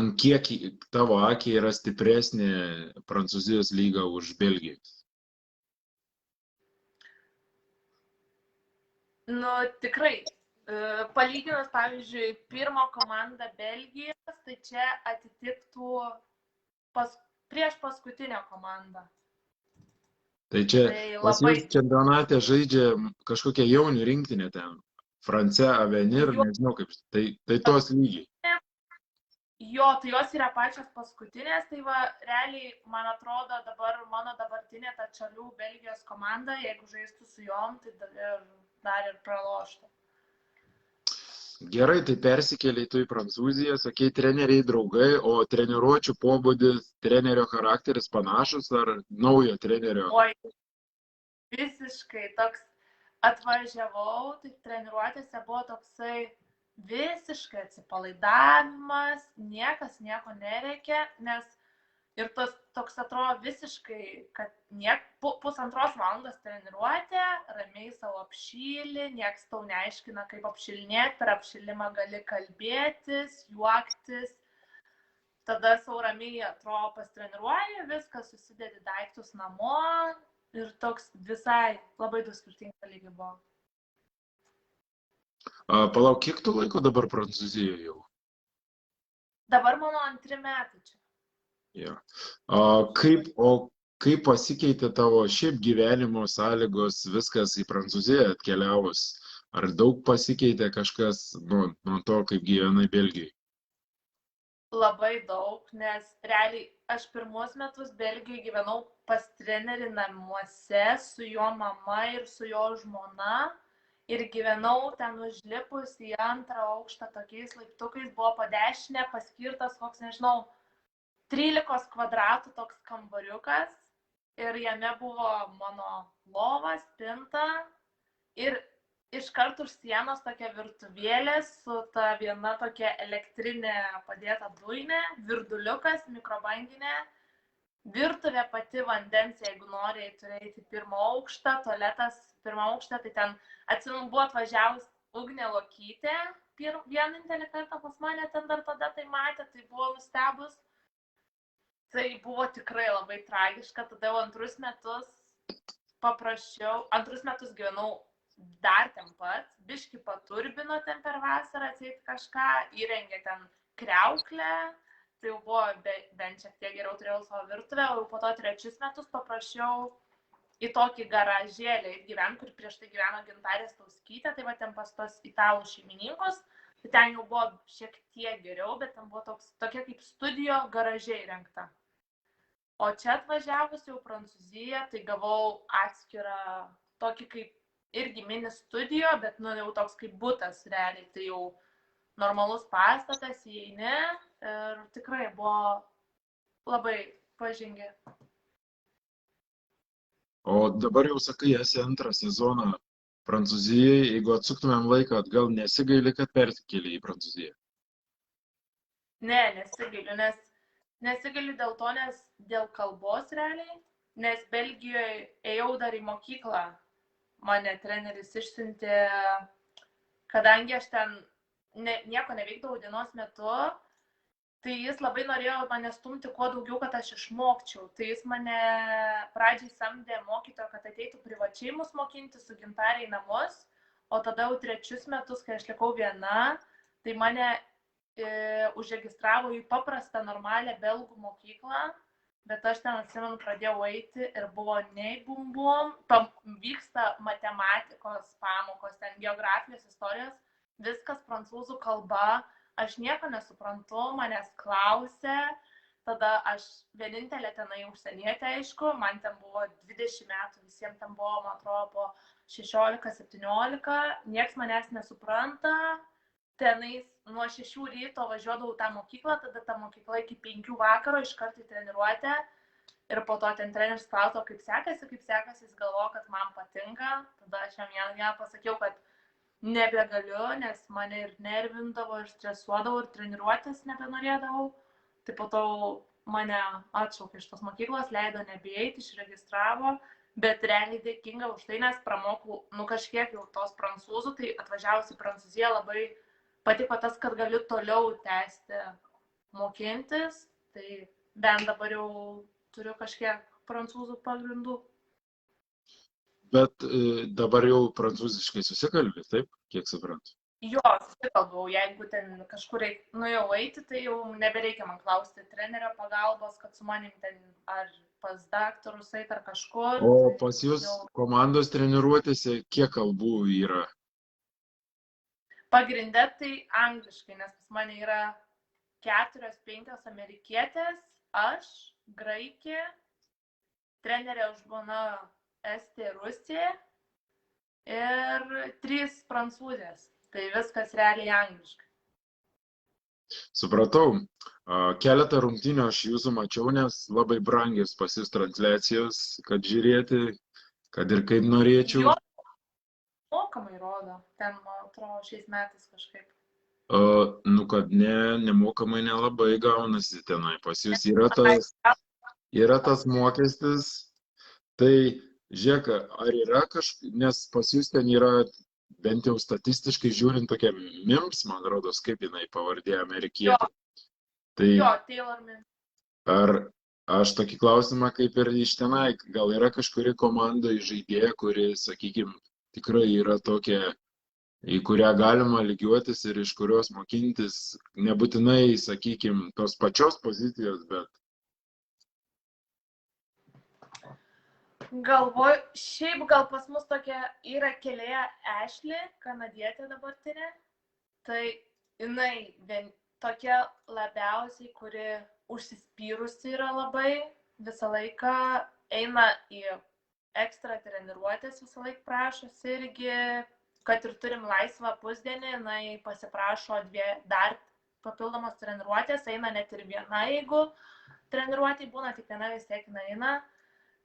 ant kiek tavo akiai yra stipresnė Prancūzijos lyga už Belgijos? Nu, tikrai. Palyginus, pavyzdžiui, 1 komandą Belgijos, tai čia atitiktų prieš paskutinę komandą. Tai čia pas jūs čempionate žaidžia kažkokia jaunių rinktinė ten, France, Avenir, nežinau kaip, tai tos lygiai. Jo, tai jos yra pačios paskutinės, tai va, realiai, man atrodo, dabar mano dabartinė ta Čalių Belgijos komanda, jeigu žaistų su jom, tai dar ir praloštų. Gerai, tai persikėlei tu į Prancūziją, sakei, treneriai draugai, o treniruočių pobūdis, trenerio charakteris panašus ar naujo trenerio? Oi, visiškai toks atvažiavau, tai treniruotėse buvo toksai visiškai atsipalaidavimas, niekas nieko nereikia, nes ir tas toks atrodo visiškai, kad 1,5 valandos treniruotė, ramiai savo apšyli, nieks tau neaiškina, kaip apšilinėti, per apšilimą gali kalbėtis, juoktis. Tada savo ramiai atrodo pastreniruoji, viską susidedi daiktus namo ir toks visai labai du skirtingi dalykai buvo. Palauk, kiek tu laiko dabar Prancūzijoje jau? Dabar mano 2 metai čia. Ja. Kaip pasikeitė tavo šiaip gyvenimo sąlygos, viskas į Prancūziją atkeliavus? Ar daug pasikeitė kažkas nuo to, kaip gyvenai Belgijoje? labai daug, nes realiai aš pirmus metus Belgijoje gyvenau pas trenerį namuose su jo mama ir su jo žmona. Ir gyvenau ten užlipus į antrą aukštą tokiais laiptukais, buvo po dešinę paskirtas koks, nežinau, 13 kvadratų toks kambariukas. Ir jame buvo mano lova, spinta ir iškart už sienos tokia virtuvėlė su ta viena tokia elektrinė padėta dujinė, virduliukas, mikrobanginė, virtuvė pati vandens, jeigu nori turėti pirmą aukštą, tualetas pirmą aukštą, tai ten atsimenu buvo atvažiavus Ugnė Lokytė, vienintelį kartą pas mane ten dar tada tai matė, tai buvo nustebus. Tai buvo tikrai labai tragiška, tada jau antrus metus gyvenau dar ten pat, biškį paturbino ten per vasarą, atseit kažką, įrengė ten kriauklę, tai jau buvo bent šiek tiek geriau turėjau savo virtuvę, o jau po to 3 metus paprašiau į tokį garažėlį gyventi, kur prieš tai gyveno Gintarė Stauskytė, tai va ten pas tos italų šeimininkus, tai ten jau buvo šiek tiek geriau, bet ten buvo tokia kaip studijo garažė įrengta. O čia atvažiavus jau Prancūziją, tai gavau atskirą tokį kaip irgi mini studijo, bet jau toks kaip butas realiai, tai jau normalus pastatas, įeini ir tikrai buvo labai pažengę. O dabar jau sakai, esi antrą sezoną Prancūzijai, jeigu atsuktumėm laiką atgal, nesigaili, kad persikėlė į Prancūziją? Ne, nesigailiu dėl to, nes dėl kalbos realiai, nes Belgijoje ėjau dar į mokyklą, mane treneris išsiuntė, kadangi aš ten nieko neveikdavau dienos metu, tai jis labai norėjo mane stumti kuo daugiau, kad aš išmokčiau. Tai jis mane pradžiai samdė mokytojo, kad ateitų privačiai mus mokinti su Gintarė į namus, o tada jau 3 metus, kai aš likau viena, tai mane užregistravo į paprastą normalią belgų mokyklą, bet aš ten atsimenu pradėjau eiti ir buvo nei bum-bum, vyksta matematikos pamokos, ten geografijos, istorijos, viskas prancūzų kalba, aš nieko nesuprantu, manęs klausė, tada aš vienintelė tenai užsienietė, aišku, man ten buvo 20 metų, visiems ten buvo, man atrodo, po 16-17, nieks manęs nesupranta, tenais nuo 6 ryto važiuodavau tą mokyklą, tada ta mokykla iki 5 vakaro iškart į treniruotę ir po to ten treneris klauso, kaip sekasi, jis galvoja, kad man patinka, tada aš jam pasakiau, kad nebegaliu, nes mane ir nervindavo, ir stresuodavau, ir treniruotės nebenorėdavau, tai po to mane atšaukė iš tos mokyklos, leido nebeeiti, išregistravo, bet realiai dėkinga už tai, nes pramokau, kažkiek jau tos prancūzų, tai atvažiavus į Prancūziją labai patiko tas, kad galiu toliau tęsti mokintis, tai bent dabar jau turiu kažkiek prancūzų pagrindų. Bet dabar jau prancūziškai susikalbi, taip, kiek suprantu? Jo, susikalbau, jeigu ten kažkur jau eiti, tai jau nebereikia man klausti trenerio pagalbos, kad su manim ten ar pas daktarus eit ar kažkur. O pas jūs komandos treniruotėse kiek kalbų yra? Pagrinde tai angliškai, nes pas mane yra 4-5 amerikietės, aš, graikė, trenerė žmona Estė Rusė ir 3 prancūzės. Tai viskas realiai angliškai. Supratau. Keletą rungtynių aš jūsų mačiau, nes labai brangios pas jūs transliacijos, kad žiūrėti, kad ir kaip norėčiau. Jo, mokamai rodo, ten, man atrodo, šiais metais kažkaip. Kad nemokamai nelabai gaunasi tenai. Pas jūs yra tas mokestis. Tai, žiūrėk, ar yra nes pas jūs ten yra, bent jau statistiškai žiūrint, tokia Mims, man rodos, kaip jinai pavardė amerikietė. Jo, Taylor Mims. Ar aš tokį klausimą kaip ir iš tenai, gal yra kažkuri komanda žaidėja, kuri, sakykime, tikrai yra tokia, į kurią galima lygiuotis ir iš kurios mokintis, nebūtinai, sakykime, tos pačios pozicijos, bet... Galvoju, šiaip gal pas mus tokia yra kelėja Ashley, kanadietė dabartinė, tai jinai tokia labiausiai, kuri užsispyrusi yra labai, visą laiką eina į ekstra treniruotės, visą laiką prašosi irgi, kad ir turim laisvą pusdienį, jinai pasiprašo dar papildomos treniruotės, eina net ir viena, jeigu treniruotė būna, tik viena vis tiek eina.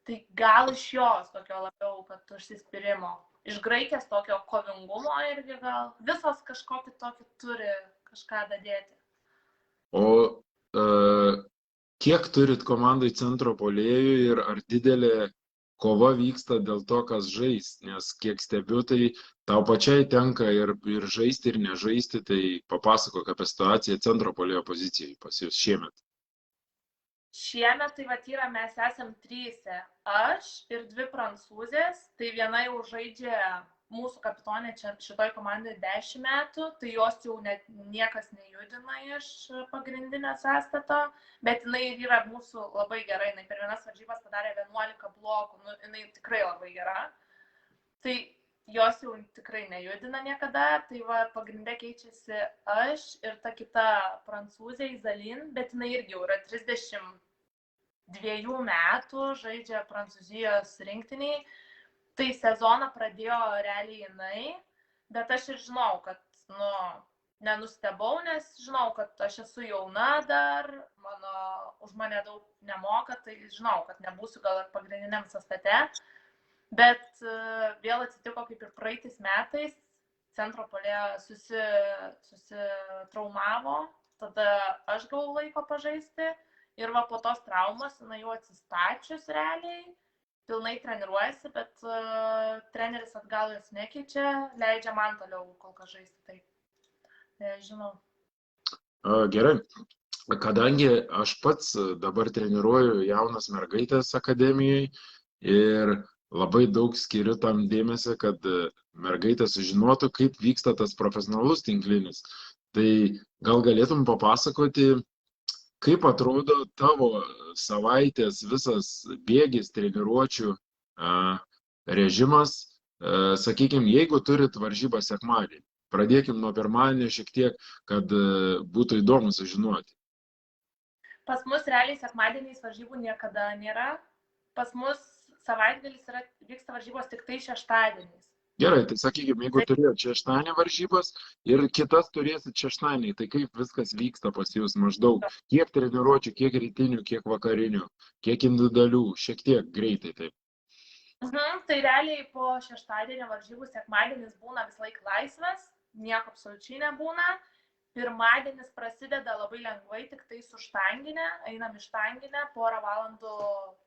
Tai gal iš jos tokio labiau, kad užsispyrimo. Iš Graikės tokio kovingumo irgi gal. Visos kažkokį tokį turi kažką dadėti. O kiek turit komandai centro puolėjų ir ar didelė kova vyksta dėl to, kas žais? Nes kiek stebiu, tai tau pačiai tenka ir žaisti, ir nežaisti, tai papasakok apie situaciją centro puolėjo pozicijai pas jūs šiemet. Šiemet tai vat yra, mes esam 3, aš ir 2 prancūzės, tai viena jau žaidžia mūsų kapitonė čia šitoj komandai 10 metų, tai jos jau net niekas nejudina iš pagrindinio sąstato, bet jinai yra mūsų labai gerai, jinai per vienas varžybas padarė 11 blokų, nu, jinai tikrai labai gera, tai jos jau tikrai nejudina niekada, tai va pagrindė keičiasi aš ir ta kita prancūzė Izalin, bet jinai irgi jau yra 32 metų, žaidžia Prancūzijos rinktiniai. Tai sezoną pradėjo realiai jinai, bet aš ir žinau, kad, nenustebau, nes žinau, kad aš esu jauna dar, už mane daug nemoka, tai žinau, kad nebūsiu gal ir pagrindiniam sąstate, bet vėl atsitiko kaip ir praeitais metais, centro puolėja susitraumavo, tada aš gavau laiko pažaisti ir va po tos traumos jinai jau atsistačius realiai, pilnai treniruojasi, bet treneris atgal jos nekeičia, leidžia man toliau kol kas žaisti, tai nežinau. Gerai, kadangi aš pats dabar treniruoju jaunas mergaitės akademijai ir labai daug skiriu tam dėmesio, kad mergaitės sužinotų, kaip vyksta tas profesionalus tinklinis, tai gal galėtum papasakoti, kaip atrodo tavo savaitės visas bėgis, treniruočių režimas, sakykime, jeigu turit varžybą sekmadienį. Pradėkim nuo pirmadienio šiek tiek, kad būtų įdomu sužinoti. Pas mus realiai sekmadieniais varžybų niekada nėra. Pas mus savaitgalis vyksta varžybos tik tai šeštadieniais. Gerai, tai sakykime, jeigu turėjot šeštadienį varžybas ir kitas turėsit šeštadienį, tai kaip viskas vyksta pas jūs maždaug? Kiek treniruočių, kiek rytinių, kiek vakarinių, kiek individualių, šiek tiek greitai taip? Tai realiai po šeštadienio varžybų sekmadienis būna visą laiką laisvas, nieko absoliučiai nebūna. Pirmadienis prasideda labai lengvai, tik tai su štanginė, einam į štanginę, porą valandų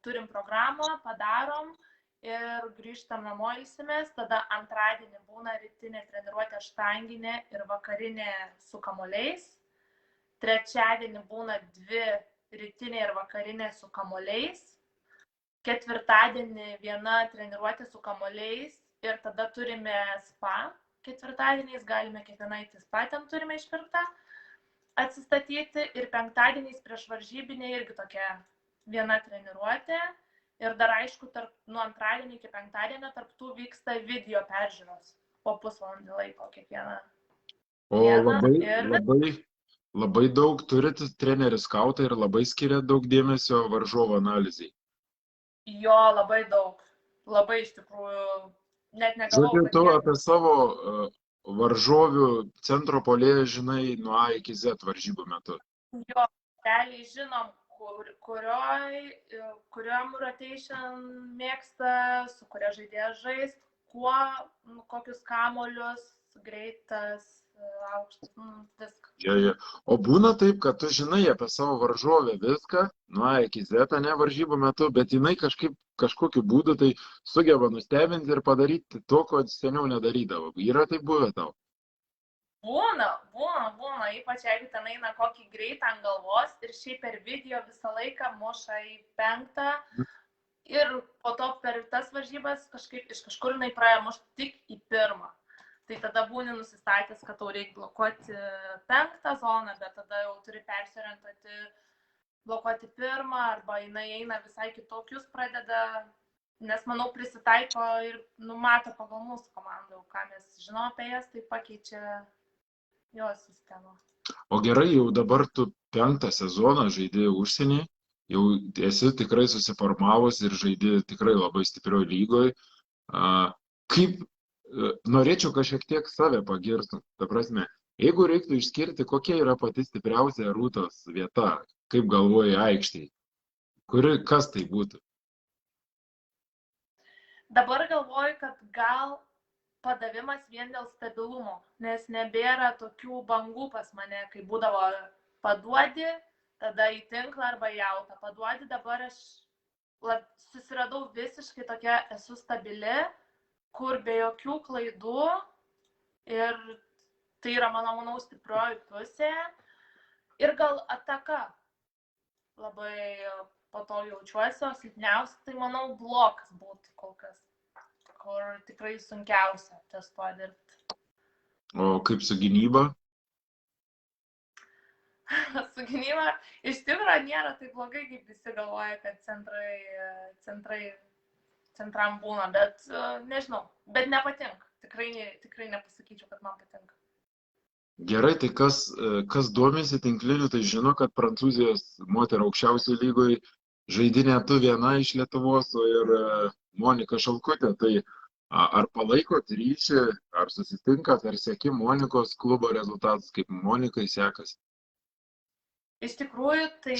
turim programą, padarom ir grįžtam namo ilsimės, tada antradienį būna rytinė treniruotė štanginė ir vakarinė su kamuoliais. Trečiadienį būna 2 rytinė ir vakarinė su kamuoliais. Ketvirtadienį viena treniruotė su kamuoliais ir tada turime spa. Ketvirtadieniais galime kiekvienai spa, ten turime išpirktą atsistatyti ir penktadieniais prieš varžybinę irgi tokia viena treniruotė. Ir dar aišku, nuo antradienio iki penktadienio tarptų vyksta video peržiūros po pusvalandį laiko kiekvieną. O labai daug turit trenerių skautą ir labai skiria daug dėmesio varžovo analizai. Jo, labai daug. Labai iš tikrųjų, net negalvoju. Žodžiu, tu apie savo varžovių centro puolėją žinai nuo A iki Z varžybų metu. Jo, realiai žinom, kuriam rotation mėgsta, su kuria žaidėja žaist, kokius kamuolius, greitas, aukštas, viską. Ja. O būna taip, kad tu žinai apie savo varžovę viską, nuo A iki Z, ne varžybų metu, bet jinai kažkokiu būdu tai sugeba nustebinti ir padaryti to, ko seniau nedarydavo. Yra taip buvę tau? Būna, ypač jeigu ten eina kokį greitą ant galvos ir šiaip per video visą laiką muša į 5 ir po to per tas varžybas iš kažkur jinai praėjo mušti tik į 1. Tai tada būni nusistatęs, kad tau reikia blokuoti 5 zoną, bet tada jau turi persiorientuoti, blokuoti 1 arba jinai eina visai kitokius pradeda, nes manau prisitaiko ir numato pagal mūsų komandą, ką mes žinom apie jas, tai pakeičia jo sistemą. O gerai, jau dabar tu 5 sezoną žaidži užsienį, jau esi tikrai susiformavus ir žaidži tikrai labai stiprioj lygoj. Kaip norėčiau kažkiek tiek save pagirti, ta prasme, jeigu reiktų išskirti, kokia yra pati stipriausia Rūtos vieta, kaip galvoji aikštėje, kas tai būtų? Dabar galvoju, kad gal padavimas vien dėl stabilumo, nes nebėra tokių bangų pas mane, kai būdavo paduodi, tada į tinklą arba į autą. Paduodi, dabar aš susiradau visiškai tokia, esu stabili, kur be jokių klaidų ir tai yra mano, manau, stiprioji pusė. Ir gal ataka labai po to jaučiuosi, o silpniausia, tai manau, blokas būtų kol kas, kur tikrai sunkiausia ties tuo dirbti. O kaip su gynyba? Su gynyba iš tikrųjų nėra taip blogai, kaip visi galvoja, kad centram būna, bet nežinau, bet nepatinka. Tikrai nepasakyčiau, kad man patinka. Gerai, tai kas domisi tinkliniu, tai žino, kad Prancūzijos moterų aukščiausioje lygoje žaidinė tu viena iš Lietuvos, o ir Monika Šalkutė. Tai ar palaikot ryšį, ar susitinkat, ar seki Monikos klubo rezultatus, kaip Monikai sekasi? Iš tikrųjų, tai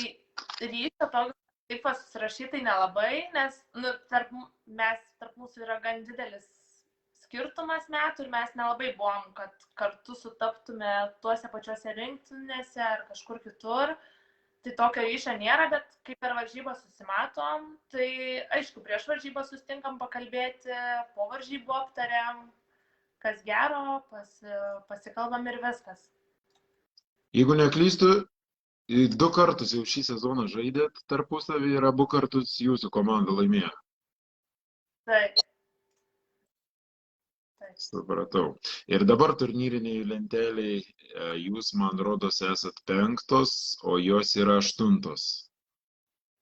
ryšio toks taip susirašytai nelabai, nes tarp mūsų yra gan didelis skirtumas metų ir mes nelabai buvom, kad kartu sutaptume tuose pačiuose rinktinėse ar kažkur kitur. Tai tokio ryšio nėra, bet kai per varžybą susimatom, tai aišku, prieš varžybą susitinkam pakalbėti, po varžybų aptariam, kas gero, pasikalbam ir viskas. Jeigu neklystu, 2 kartus jau šį sezoną žaidėt tarpusavį ir abu kartus jūsų komanda laimėjo. Taip. Supratau. Ir dabar turnyriniai lenteliai jūs, man rodos, esat 5, o jos yra 8.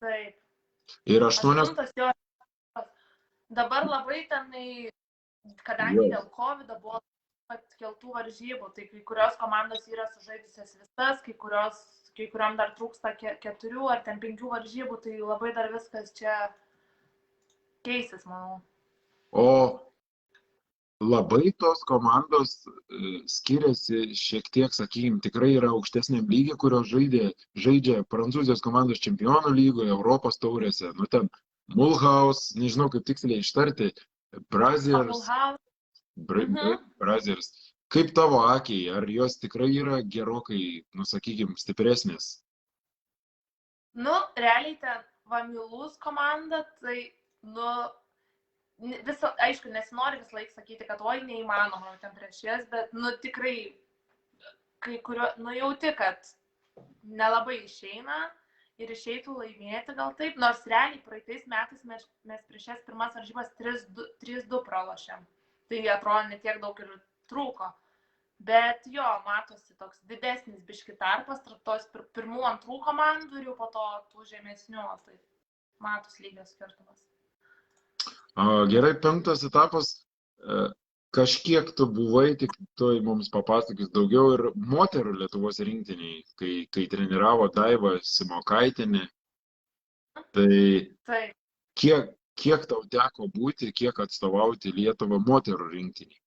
Taip. Ir 8. Dabar labai tenai, kadangi dėl COVID buvo atkeltų varžybų, tai kai kurios komandos yra sužaidusios visas, kai kuriam dar trūksta 4 ar 5 varžybų, tai labai dar viskas čia keisis, manau. O labai tos komandos skiriasi šiek tiek, sakykime, tikrai yra aukštesniam lygiai, kurios žaidžia Prancūzijos komandos čempionų lygoje, Europos taurėse. Nu ten Mulhouse, nežinau kaip tiksliai ištarti, Braziers. Kaip tavo akiai, ar jos tikrai yra gerokai, sakykime, stipresnės? Realiai ten Vamilus komanda, tai, aišku, nesinori visą laiką sakyti, kad oi neįmanoma ten prieš jas, bet, tikrai, kai kurio, jauti, kad nelabai išeina ir išeitų laimėti gal taip, nors realiai praeitais metais mes prieš jas pirmas varžybas 3-2 pralošėm. Tai atrodo netiek daug ir trūko. Bet jo, matosi toks didesnis biški tarpas tarp tos pirmų, antrų komandų ir jau po to tų žemesnių, tai matosi lygio skirtumas. Gerai, 5 etapas, kažkiek tu buvai, tik tu mums papasakys daugiau ir moterų Lietuvos rinktiniai, kai treniravo Daiva Simokaitienė, tai kiek tau teko būti, kiek atstovauti Lietuvą moterų rinktiniai?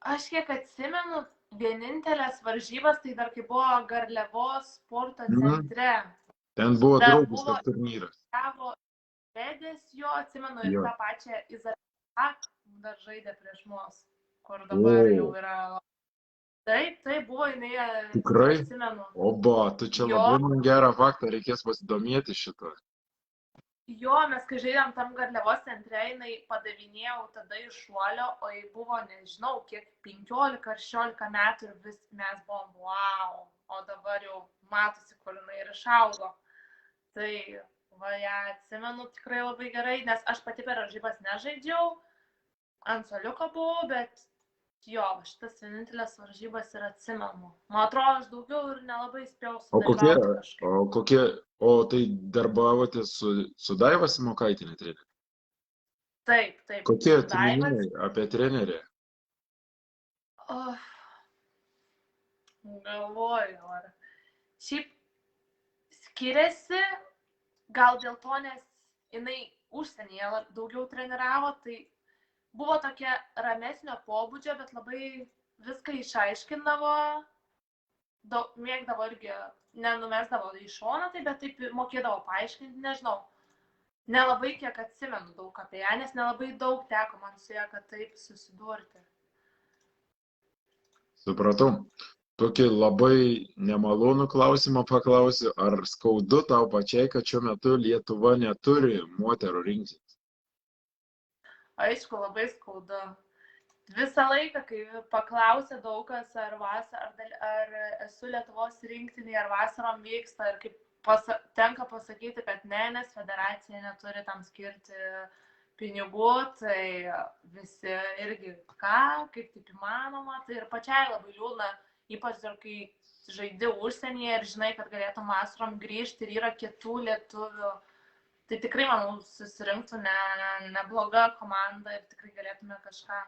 Aš kiek atsimenu, vienintelės varžybas, tai dar kai buvo Garliavos sporto centre. Ten buvo draugiškas turnyras. Vedės jo, atsimenu, ir tą pačią Izabelę dar žaidė prieš mus, kur dabar jau yra. Taip, buvo jinai, tikrai? Atsimenu. Oba, tu čia labai man gerą faktą, reikės pasidomėti šitą. Jo, mes kai žaidėm tam Garliavos centre, jinai padavinėjau tada iš šuolio, o jai buvo, nežinau, kiek 15 ar 16 metų ir vis mes buvom, wow, o dabar jau matosi, kur jinai ir išaugo. Tai ja atsimenu tikrai labai gerai, nes aš pati per varžybas nežaidžiau, ant suoliuko buvau, bet jo, šitas vienintelės varžybas ir atsimenu. Man atrodo, aš daugiau ir nelabai spėjau sudalyvauti kažkaip. O tai darbavotės su Daiva Simokaitienė trenerė? Taip. Kokie atsiminimai apie trenerę? Galvoju, ar. Šiaip skiriasi, gal dėl to, nes jinai užsienyje daugiau treniravo, tai buvo tokia ramesnio pobūdžio, bet labai viską išaiškindavo, mėgdavo irgi, nenumesdavo į šoną, tai bet taip mokėdavo paaiškinti, nežinau. Nelabai kiek atsimenu daug apie ją, nes nelabai daug teko man su ją, kad taip susidurti. Supratau. Tokį labai nemalonų klausimą paklausiu, ar skaudu tau pačiai, kad šiuo metu Lietuva neturi moterų rinktinės? Aišku, labai skaudu. Visą laiką, kai paklausė daug kas, ar esu Lietuvos rinktinėje, ar vasarom vyksta, ir kaip tenka pasakyti, kad ne, nes federacija neturi tam skirti pinigų, tai visi irgi kaip taip įmanoma, tai ir pačiai labai liūdna, ypač ir kai žaidi užsienyje ir žinai, kad galėtum vasarom grįžti ir yra kitų lietuvių, tai tikrai, manau, susirinktų nebloga komanda ir tikrai galėtume kažką.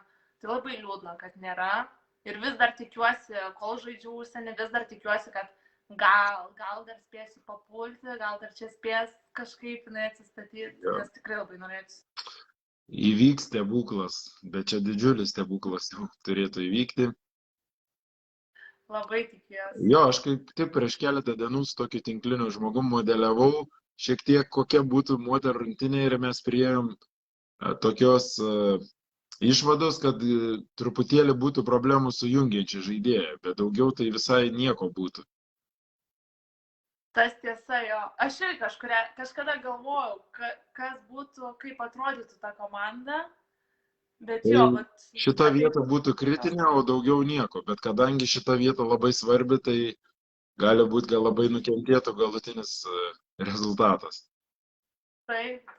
Tai labai liūdna, kad nėra. Ir vis dar tikiuosi, kol žaidžiu užsienį, vis dar tikiuosi, kad gal dar spėsiu papulti, gal dar čia spės kažkaip atsistatyti, nes tikrai labai norėčiau. Įvyks stebuklas, bet čia didžiulis stebuklas jau turėtų įvykti. Labai tikiuosi. Jo, aš kaip tik prieš keletą dienų su tokiu tinkliniu žmogum modeliavau šiek tiek, kokia būtų moterų rinktinė, ir mes priėjom tokios išvados, kad truputėlį būtų problemų su jungiančia žaidėja, bet daugiau tai visai nieko būtų. Tas tiesa, jo. Aš irgi kažkada galvojau, kas būtų, kaip atrodytų ta komanda, bet jo. Šita vieta būtų kritinė, o daugiau nieko, bet kadangi šita vieta labai svarbi, tai gali būti, gal labai nukentėtų galutinis rezultatas. Taip.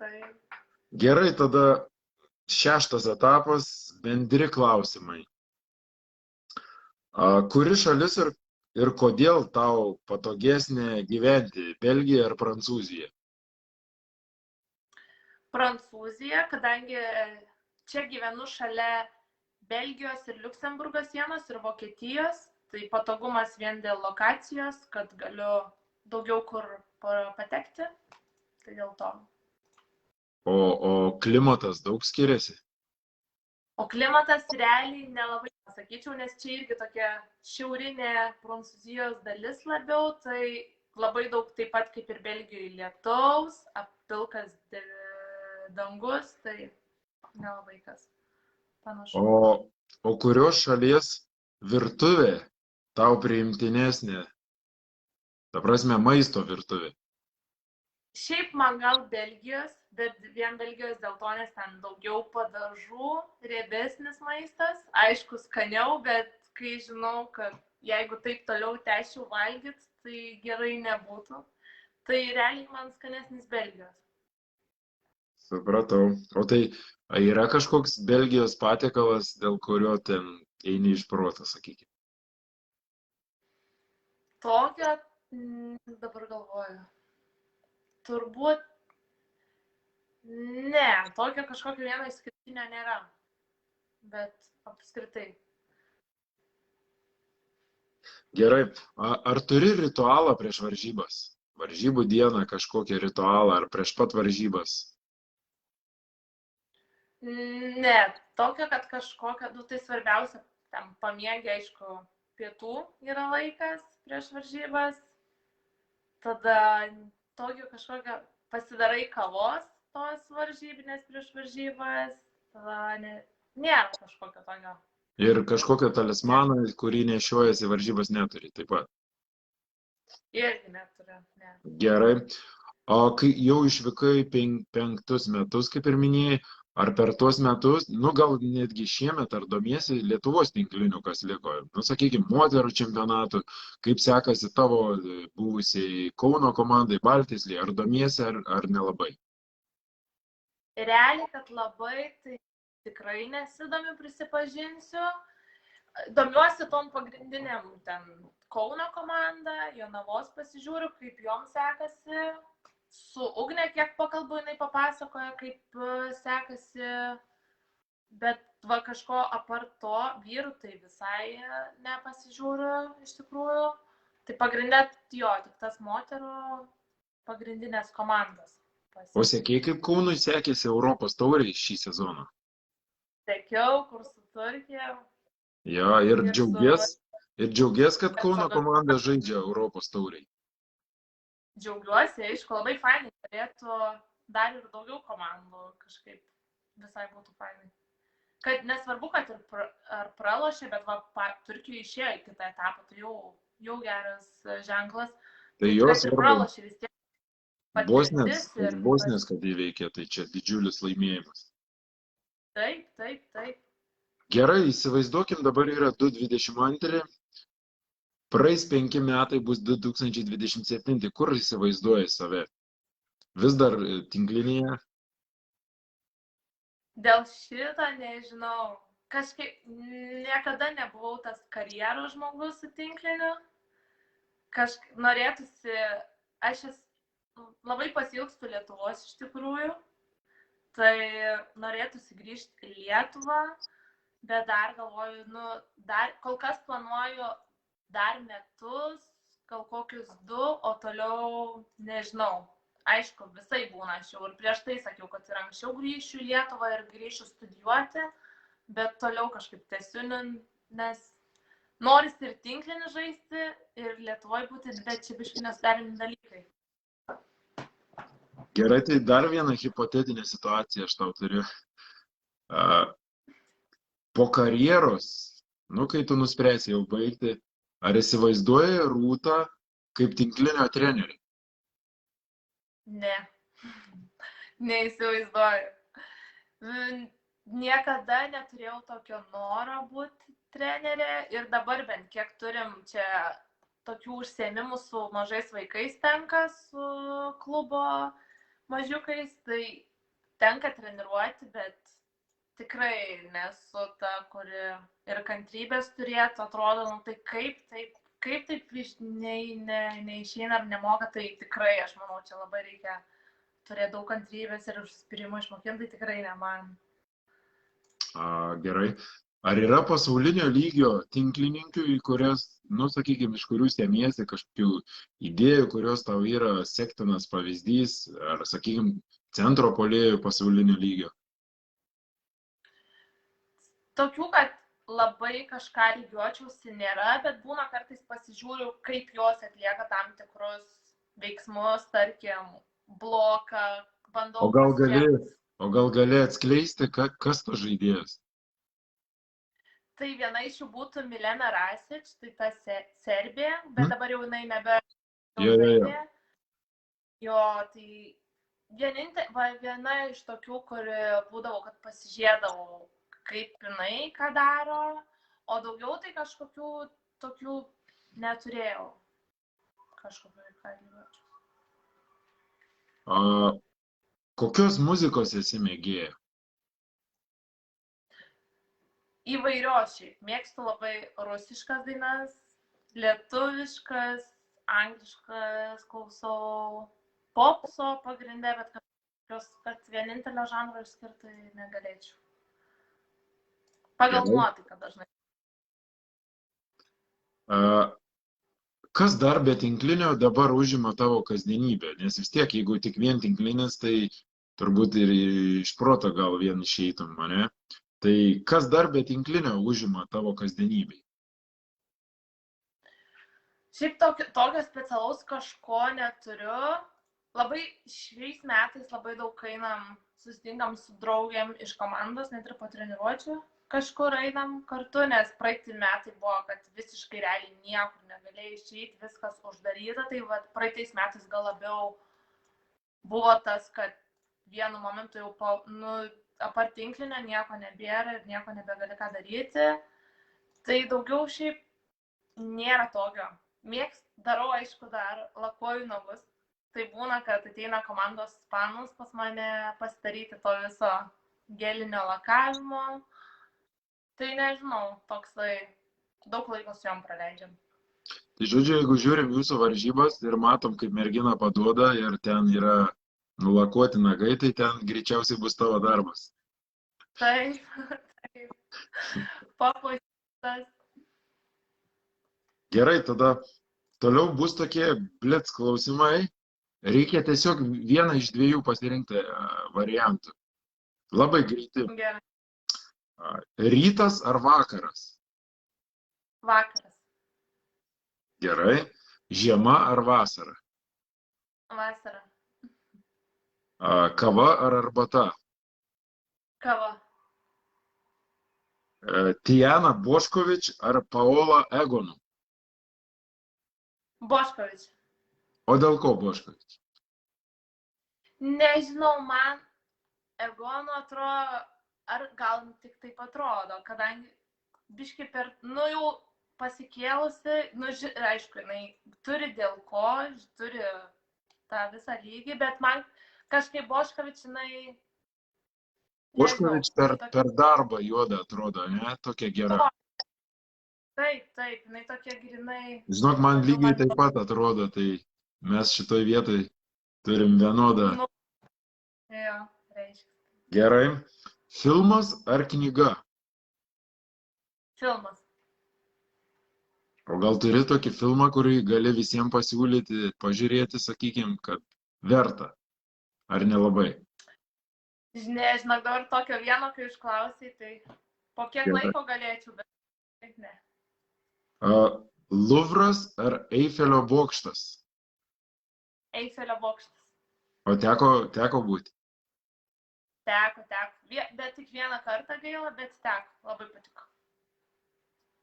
Gerai, tada 6 etapas, bendri klausimai. Kuri šalis ir kodėl tau patogesnė gyventi, Belgija ar Prancūzija? Prancūzija, kadangi čia gyvenu šalia Belgijos ir Liuksemburgo sienos ir Vokietijos, tai patogumas vien dėl lokacijos, kad galiu daugiau kur patekti, tai dėl to. O klimatas daug skiriasi? O klimatas realiai nelabai pasakyčiau, nes čia irgi tokia šiaurinė Prancūzijos dalis labiau, tai labai daug taip pat kaip ir Belgijoje lietaus, pilkas dangus, tai nelabai kas panašu. O kurios šalies virtuvė tau priimtinesnė? Ta prasme, maisto virtuvė. Šiaip man gal Belgijos, bet vien Belgijos dėl to, nes ten daugiau padažų, riebesnis maistas, aišku, skaniau, bet kai žinau, kad jeigu taip toliau tęsčiau valgyti, tai gerai nebūtų. Tai realiai man skanesnis Belgijos. Supratau. O tai yra kažkoks Belgijos patiekalas, dėl kurio ten eini iš proto, sakykime? Tokia, dabar galvoju. Turbūt ne, tokio kažkokio vieno išskirtinio nėra, bet apskritai. Gerai, ar turi ritualą prieš varžybas? Varžybų dieną kažkokį ritualą ar prieš pat varžybas? Ne, tokio, kad kažkokio, tai svarbiausia, tam pamiegi, aišku, pietų yra laikas prieš varžybas, tada tokio kažkokio pasidarai kavos tos varžybinės prieš varžybas, tada nėra kažkokio tokio. Ir kažkokio talismaną, kurį nešiojasi varžybas, neturi taip pat? Irgi neturiu, ne. Gerai. O kai jau išvykai 5 metus, kaip ir minėjai, ar per tuos metus, gal netgi šiemet, ar domiesi Lietuvos tinkliniu, kas liko? Sakykime, moterų čempionatų, kaip sekasi tavo buvusiai Kauno komandai, Baltijos, ar domiesi, ar nelabai? Realiai, kad labai, tai tikrai nesidomiu, prisipažinsiu. Domiuosi tom pagrindiniam ten Kauno komanda, Jonavos pasižiūriu, kaip joms sekasi. Su Ugne kiek pakalbu, jinai papasakoja, kaip sekasi. Bet va kažko apart to, vyrų tai visai nepasižiūriu iš tikrųjų. Tai pagrindė jo, tik tas moterų pagrindinės komandos. O sekei, kaip Kaunui sekėsi Europos tauriai šį sezoną? Sekiau, kur su Turkija Jo, ir ir su džiaugies, kad Kauno Lietuva. komanda žaidžia Europos tauriai. Džiaugiuosi, aišku, labai fainai, turėtų dar ir daugiau komandų kažkaip visai būtų fainai. Kad nesvarbu, kad ir ar pralošė, bet va, Turkija išėjo į kitą etapą, tai jau geras ženklas. Tai Tai jos kad ir pralošė vis tiek patirtis. iš Bosnijos, kad įveikė, tai čia didžiulis laimėjimas. Taip, taip, taip. Gerai, įsivaizduokim, dabar yra 2022, praeis 5 metai, bus 2027, kur įsivaizduoji save? Vis dar tinklinėje? Dėl šito nežinau. Kažkaip niekada nebuvau tas karjeros žmogus su tinkliniu. Kažkaip norėtųsi, aš labai pasiilgstu Lietuvos iš tikrųjų. Tai norėtųsi grįžti į Lietuvą, bet dar galvoju, kol kas planuoju dar metus, gal kokius 2, o toliau nežinau. Aišku, visai būna, aš jau ir prieš tai sakiau, kad ir anksčiau grįšiu į Lietuvą ir grįšiu studijuoti, bet toliau kažkaip tęsiu, nes norisi ir tinklinį žaisti, ir Lietuvoje būti, bet čia biškai nesuderimi dalykai. Gerai, tai dar vieną hipotetinę situaciją aš tau turiu. Po karjeros, kai tu nuspręsi jau baigti, ar įsivaizduoji Rūtą kaip tinklinio trenerį? Ne, neįsivaizduoju. Niekada neturėjau tokio noro būti trenerė ir dabar bent kiek turim čia tokių užsiėmimų su mažais vaikais tenka, su klubo mažiukais, tai tenka treniruoti, bet tikrai nesu ta, kuri ir kantrybės turėtų, atrodo, tai kaip taip neišeina ar nemoka, tai tikrai, aš manau, čia labai reikia turėti daug kantrybės ir užsispyrimo išmokinti, tai tikrai ne man. Gerai. Ar yra pasaulinio lygio tinklininkių, į kurias, sakykime, iš kurių semiesi kažkokių idėjų, kurios tau yra sektinas pavyzdys, ar, sakykime, centro puolėjų pasaulinio lygio? Tokių, kad labai kažką lygiuočiausi nėra, bet būna kartais pasižiūriu, kaip jos atlieka tam tikrus veiksmus, tarkim, bloką, bandau. O gal gali atskleisti, kas to žaidėjas? Tai viena iš jų būtų Milena Rasič, tai ta Serbija, bet dabar jau jinai nebe žaidė. Jo, tai viena iš tokių, kuri būdavo, kad pasižiūrėdavau, kaip jinai ką daro, o daugiau tai kažkokių tokių neturėjau. Kažkokių ką lygiuočiau. Kokios muzikos esi mėgėja? Įvairios šiaip. Mėgstu labai rusiškas dainas, lietuviškas, angliškas, klausau popso pagrindė, bet kad vienintelio žanro išskirti negalėčiau. Pagal nuotaiką dažnai. Kas dar be tinklinio dabar užima tavo kasdienybę? Nes vis tiek, jeigu tik vien tinklinis, tai turbūt ir iš proto gal vien išeitum, ne? Tai kas dar be tinklinio užima tavo kasdienybei? Šiaip tokio specialaus kažko neturiu. Labai šiais metais labai daug einam, susitinkam su draugėm iš komandos, net ir po treniruočių. Kažkur einam kartu, nes praeiti metai buvo, kad visiškai realiai niekur negalėjai išeiti, viskas uždaryta, tai praeitais metais gal labiau buvo tas, kad vienu momentu jau apart tinklinio nieko nebėra ir nieko nebegali ką daryti. Tai daugiau šiaip nėra tokio. Darau, aišku, dar lakuoju nagus. Tai būna, kad ateina komandos ispanus pas mane pasidaryti to viso gelinio lakavimo. Tai nežinau, toksai daug laiko su jom praleidžiam. Tai žodžiu, jeigu žiūrim jūsų varžybas ir matom, kaip mergina paduoda ir ten yra nulakuoti nagai, tai ten greičiausiai bus tavo darbas. Taip, taip. Papuoštas. Gerai, tada toliau bus tokie blitz klausimai. Reikia tiesiog vieną iš dviejų pasirinkti variantų. Labai greiti. Gerai. Rytas ar vakaras? Vakaras. Gerai. Žiema ar vasara? Vasara. Kava ar arbata? Kava. Tijana Boškovič ar Paola Egonu? Boškovič. O dėl ko Boškovič? Nežinau, man Egonu atrodo, ar gal tik taip atrodo, kadangi biški per, jau pasikėlusi, aišku, jinai turi dėl ko, turi tą visą lygį, bet man kažkaip Boškovič, jinai... Boškovič per darbą juodą atrodo, ne? Tokia gera. Taip, jinai tokia grinai. Žinok, man lygiai taip pat atrodo, tai mes šitoj vietoj turim vienodą. Jo, reiškia. Gerai. Filmas ar knyga? Filmas. O gal turi tokį filmą, kurį gali visiems pasiūlyti, pažiūrėti, sakykim, kad verta? Ar nelabai? Žinok, dabar tokio vieno, kai išklausai, tai po kiek laiko galėčiau, bet taip ne. Luvras ar Eifelio bokštas? Eifelio bokštas. O teko būti? Teko. Bet tik vieną kartą gaila, bet teko. Labai patiko.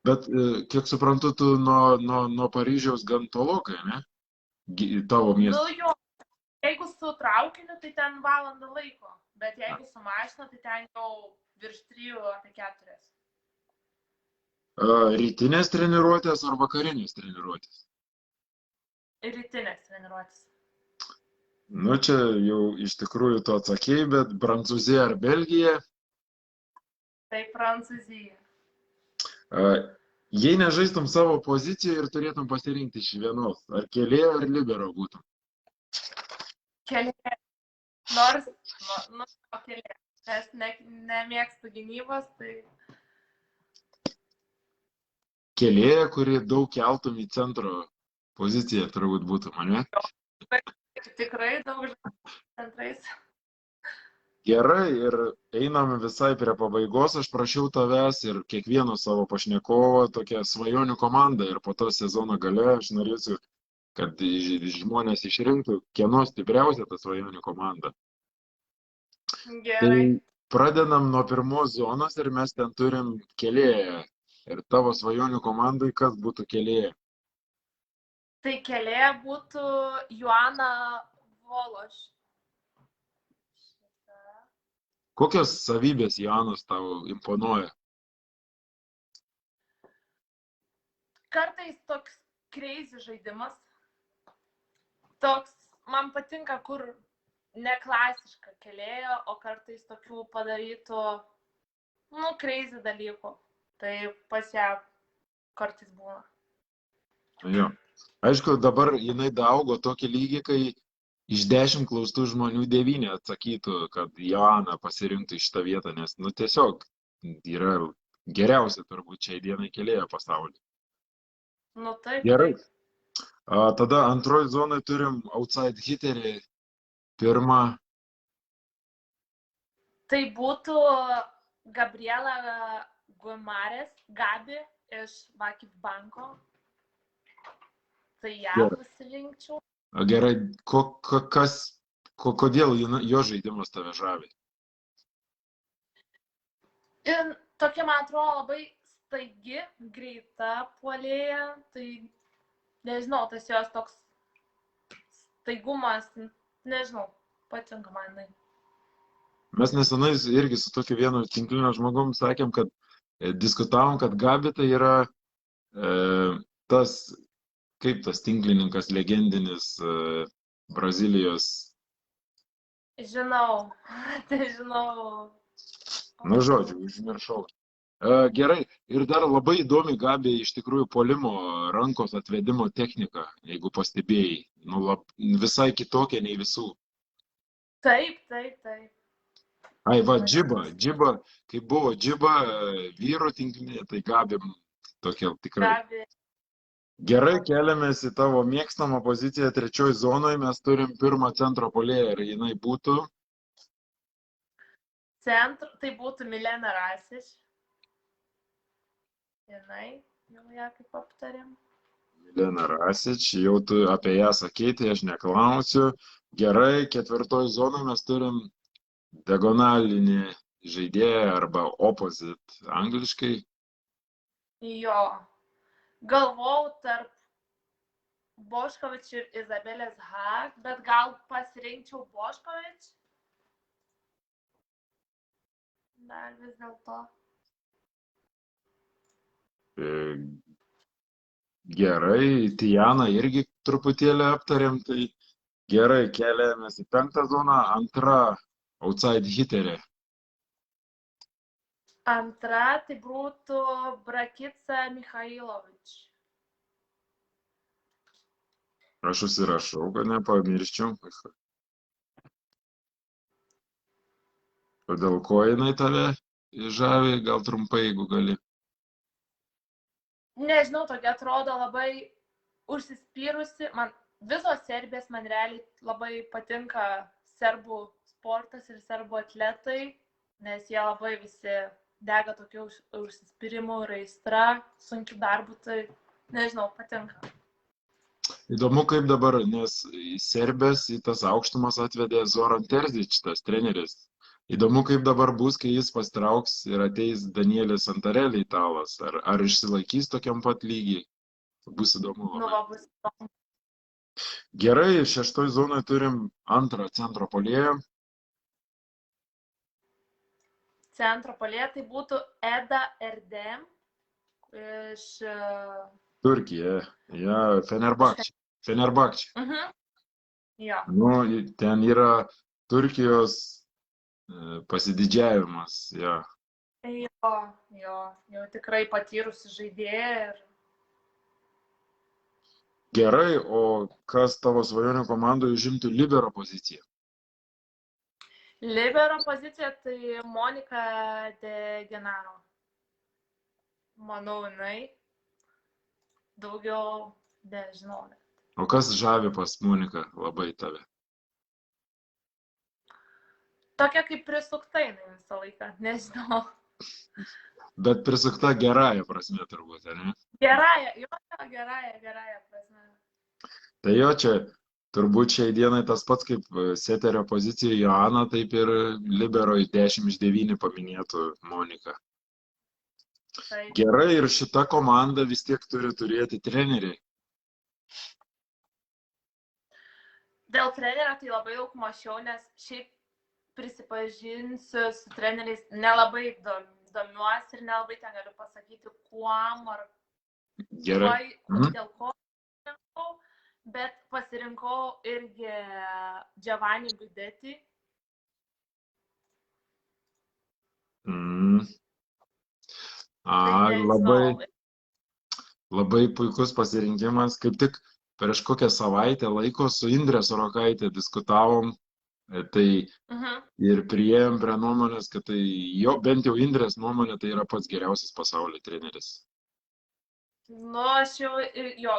Bet, kiek suprantu, tu nuo Paryžiaus gan tolokai, ne? Tavo miestas. Jo, jeigu su traukiniu, tai ten valandą laiko. Bet jeigu su mašina, tai ten jau virš 3 apie 4. Rytinės treniruotės ar vakarinės treniruotės? Rytinės treniruotės. Nu, čia jau iš tikrųjų tu atsakėjai, bet Prancūzija ar Belgija? Tai Prancūzija. Jei nežaistum savo poziciją ir turėtum pasirinkti iš vienos, ar kėlėjo ar libero būtum? Kėlėjo. Nors, kėlėjo. Nes nemėgstu gynybos, tai... Kėlėja, kuri daug keltum į centro poziciją turbūt būtum, ne? Tikrai daug centrais. Gerai, ir einam visai prie pabaigos. Aš prašiau tavęs ir kiekvieno savo pašnekovo tokią svajonių komandą ir po to sezono gale aš norėsiu, kad žmonės išrinktų, kieno stipriausia ta svajonių komanda. Gerai. Tai pradedam nuo pirmos zonos ir mes ten turim kėlėją. Ir tavo svajonių komandai kas būtų kėlėja? Tai kėlėja būtų Joana Vološ. Kokios savybės Joanos tau imponuoja? Kartais toks crazy žaidimas. Toks, man patinka, kur ne klasiška kėlėja, o kartais tokių padarytų, crazy dalykų. Tai pas ją kartais būna. Jo. Aišku, dabar jinai daaugo tokį lygį, kai iš 10 klaustų žmonių 9 atsakytų, kad Joana pasirinktų šitą vietą, nes, tiesiog yra geriausia turbūt šiai dienai kėlėja pasaulyje. Taip. Gerai. Tada antroji zonai turim outside hitterį. Pirmą. Tai būtų Gabriela Guimarães, Gabi iš Vakif banko. Tai ją pasirinkčiau. Gerai, kodėl jo žaidimas tave žavi? Ir tokia, man atrodo, labai staigi, greita puolėja. Tai, nežinau, tas jos toks staigumas, nežinau, patinka man. Mes nesenai irgi su tokiu vienu tinklinio žmogum sakėm, kad diskutavom, kad Gabi tai yra tas tinklininkas legendinis Brazilijos. Žinau. Žodžiu, užmiršau. Gerai, ir dar labai įdomi Gabi iš tikrųjų puolimo rankos atvedimo technika, jeigu pastebėjai. Visai kitokia nei visų. Taip. Ai, va, mažesnis. kai buvo džiba vyrų tinklinė, tai Gabim tokia tikrai. Gabi, Gerai, keliamės į tavo mėgstamą poziciją trečioj zonoje, mes turim pirmą centro puolėją ir jinai būtų. tai būtų Milena Rasiš. Jinai, jau ją kaip aptarėm. Milena Rasič, jau tu apie ją sakei, tai aš neklausiu. Gerai, ketvirtoj zonoje mes turim diagonalinį žaidėją arba opposite angliškai. Jo. Galvojau tarp Boškovič ir Izabelės Hag, bet gal pasirinkčiau Boškovič. Dar vis dėlto. Gerai, Tijaną irgi truputėlį aptarėm, tai gerai, keliamės į penktą zoną, antra outside hitterė. Antra tai būtų Brakica Mikhailovič. Aš užsirašau, kad nepamirščiau. Kodėl ko jinai tave žavi, gal trumpai, jeigu gali. Nežinau, tokia atrodo labai užsispyrusi. Visos serbės man realiai labai patinka serbų sportas ir serbų atletai, nes jie labai visi dega tokiu užsispyrimu ir aistra, sunkiu darbu, tai nežinau, patinka. Įdomu kaip dabar, nes serbės į tas aukštumas atvedė Zoran Terzič, tas treneris. Įdomu kaip dabar bus, kai jis pastrauks ir ateis Danielis Santarelli italas. Ar išsilaikys tokiam pat lygiai? Bus įdomu. Nu, va, bus įdomu. Gerai, šeštoj zonoje turim antrą centro puolėją. Centro puolėja tai būtų Eda Erdem iš Turkija, ja, Fenerbahče. Jo. Nu, ten yra Turkijos pasididžiavimas, ja. Jo, jau tikrai patyrusi žaidėja ir... Gerai, o kas tavo svajonių komandoje užimtų libero poziciją? Libero pozicija tai Monika de Genaro. Manau, jinai daugiau nežinau. O kas žavi pas Moniką labai tave? Tokia kaip prisukta jinai visą laiką, nežinau. Bet prisukta gerąją prasme turbūt, ar ne? Gerąją prasme. Tai jo, čia turbūt šiai dienai tas pats kaip seterio pozicijoje Joana, taip ir libero 10 iš 9 paminėtų Monika. Taip. Gerai, ir šita komanda vis tiek turi turėti treneriai. Dėl trenerio tai labai daug mačiau, nes šiaip prisipažinsiu su treneriais nelabai domiuosi ir nelabai ten galiu pasakyti, kuom ar Gerai. dėl ko pasirinkau, bet pasirinkau irgi Giovanni Guidetti. Labai puikus pasirinkimas. Kaip tik prieš kokią savaitę laiko su Indre Sorokaitė diskutavom, tai ir priėjom prie nuomonės, kad tai jo, bent jau Indrės nuomonė, tai yra pats geriausias pasaulio treneris. Nu, aš jau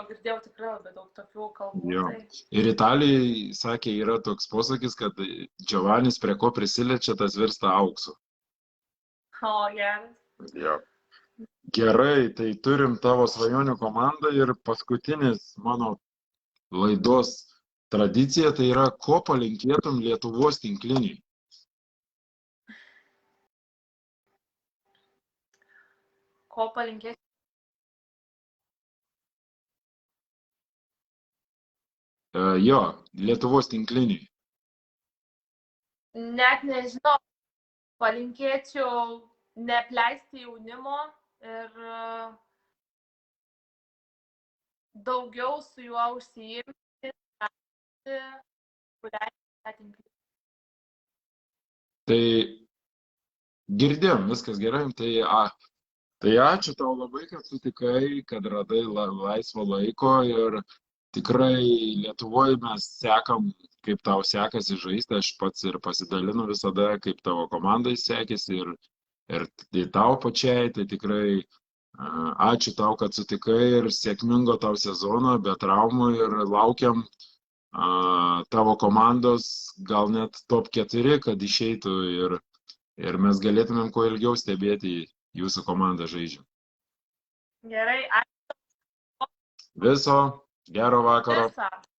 girdėjau tikrai labai daug tokių kalbų. Jo. Ir Italijai, sakė, yra toks posakis, kad Giovannis prie ko prisiliečia, tas virsta auksu. O, geras. Jo. Gerai, tai turim tavo svajonių komandą ir paskutinis mano laidos tradicija, tai yra, ko palinkėtum Lietuvos tinkliniui? Ko palinkėtum? Jo, Lietuvos tinkliniui. Net nežinau, palinkėčiau neapleisti jaunimo ir daugiau su juo užsiimti, Tai girdėjom, viskas gerai, tai ačiū tau labai, kad sutikai, kad radai laisvo laiko ir Tikrai Lietuvoje mes sekam, kaip tau sekasi žaisti, aš pats ir pasidalinu visada, kaip tavo komandai sekėsi ir tau pačiai, tai tikrai ačiū tau, kad sutikai ir sėkmingo tau sezono, be traumų ir laukiam tavo komandos, gal net top 4, kad išeitų ir mes galėtumėm kuo ilgiau stebėti jūsų komandą žaidžiant. Gerai, Viso gero vakaro. ačiū.